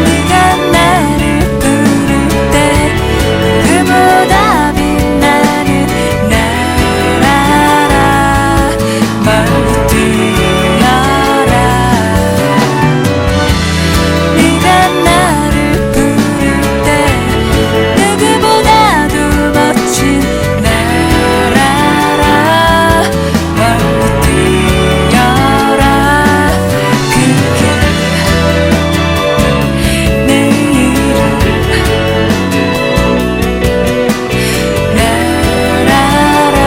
네가 나를 부를 때 그보다 빛나는 날아라 멀리 뛰어라 네가 나를 부를 때 누구보다도 멋진 날아라 멀리 뛰어라 그게 내 이름 날아라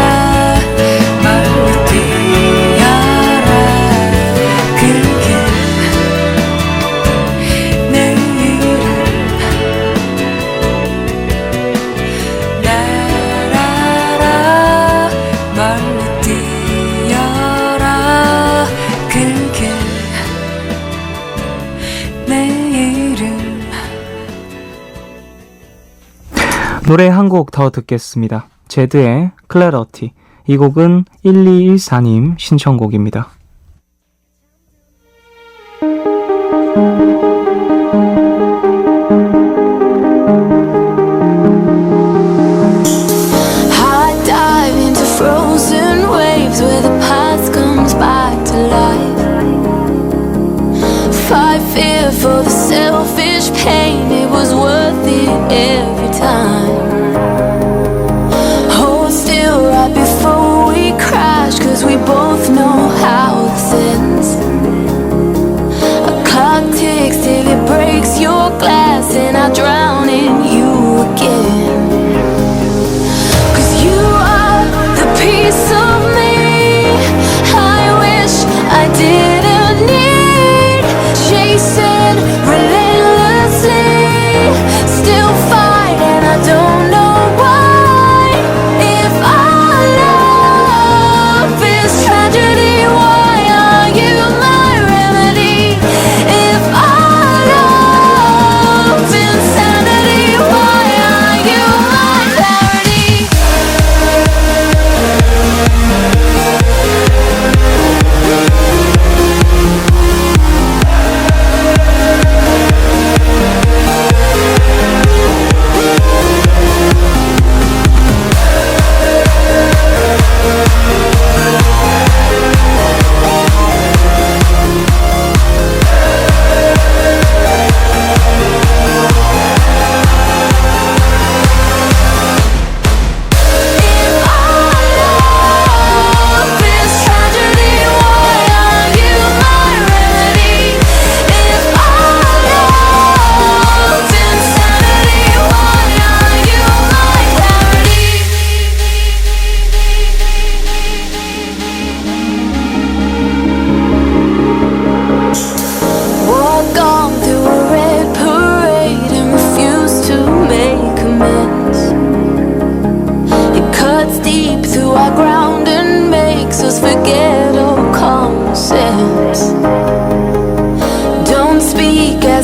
멀리 뛰어라 그게 내 이름 날아라 멀리 뛰어라 그게 내 이름 노래 한 곡 더 듣겠습니다. 제드의 클래러티. 이 곡은 1214님 신청곡입니다. I dive into frozen waves where the past comes back to life. Fight fear for the selfish pain, it was worth it every time. Hold still right before we crash, 'cause we both know how this ends. A clock ticks till it breaks your glass, and I drown in you again. 'Cause you are the piece of me I wish I didn't need. Chasing relentlessly, still fight and I don't know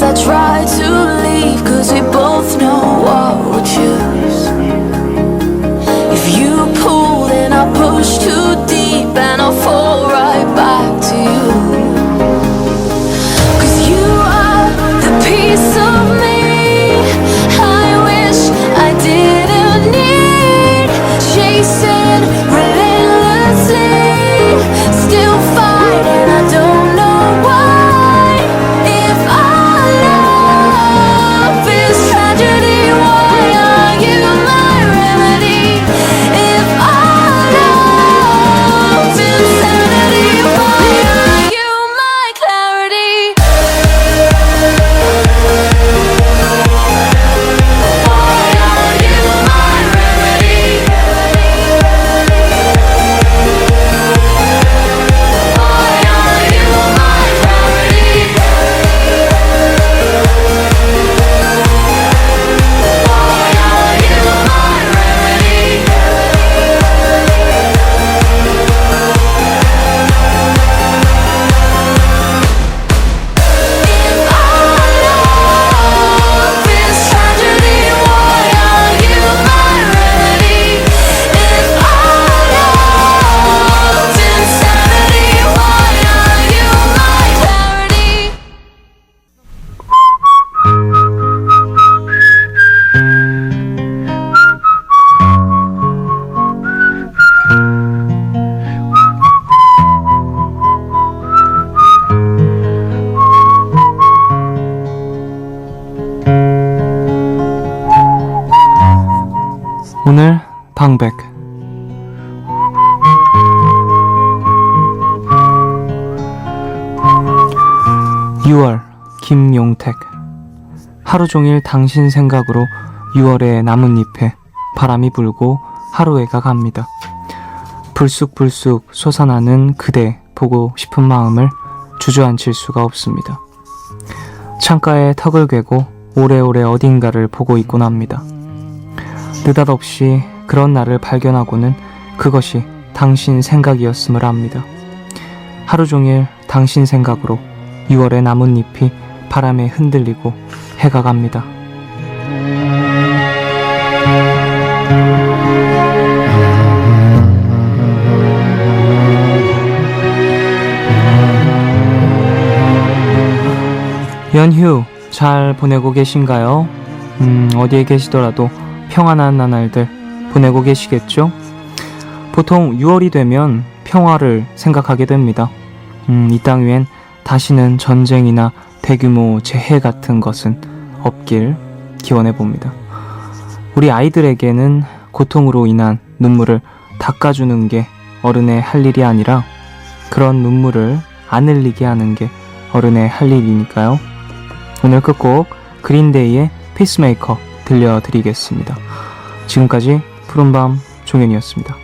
I try to leave, 'cause we both know what we'll choose. If you pull, then I'll push too deep and I'll fall right back to you. 'Cause you are the piece of me I wish I didn't need. Chasing relentlessly, still fighting, I don't know why. If our love is tragedy, why are you my remedy? If our love is insanity, why are you my clarity? Why are you my remedy? Why are you my clarity? Why are you my remedy? If our love is tragedy, why are you my remedy? If our love is insanity, why are you my clarity? 오늘 방백. (6월) 김용택. 하루 종일 당신 생각으로 6월의 나뭇잎에 바람이 불고 하루해가 갑니다. 불쑥불쑥 솟아나는 그대 보고 싶은 마음을 주저앉힐 수가 없습니다. 창가에 턱을 괴고 오래오래 어딘가를 보고 있곤 합니다. 느닷없이 그런 나를 발견하고는 그것이 당신 생각이었음을 압니다. 하루 종일 당신 생각으로 6월의 나뭇잎이 바람에 흔들리고 해가 갑니다. 연휴 잘 보내고 계신가요? 어디에 계시더라도 평안한 나날들 보내고 계시겠죠? 보통 6월이 되면 평화를 생각하게 됩니다. 이 땅 위엔 다시는 전쟁이나 대규모 재해 같은 것은 없길 기원해 봅니다. 우리 아이들에게는 고통으로 인한 눈물을 닦아주는 게 어른의 할 일이 아니라 그런 눈물을 안 흘리게 하는 게 어른의 할 일이니까요. 오늘 끝곡 그린데이의 피스메이커 들려드리겠습니다. 지금까지 푸른밤 종현이었습니다.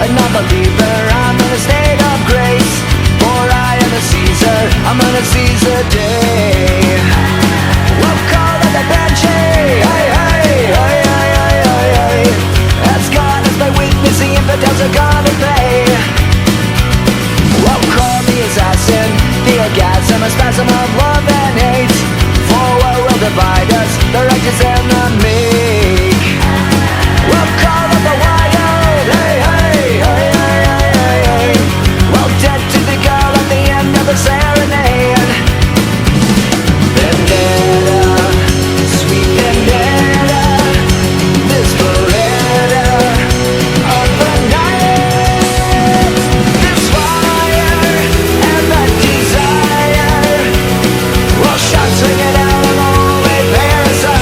A non-believer, I'm in a state of grace, for I am a Caesar, I'm gonna seize the day. We'll call it the banshee, hey, hey, hey, hey, hey, hey, hey. As God is my witness, the infidels are gonna pay. Well, call me assassin, the orgasm, a spasm of love and hate, for what will divide us, the righteous and the meek. We'll call it the wild, hey, hey, hey, hey, hey, hey, hey. Well, dead to the girl at the end of the serenade. Vendetta, sweet vendetta, this beretta of the night. This fire and that desire, well, shots ringing out of all a parasite.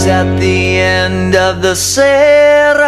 is at the end of the Sarah.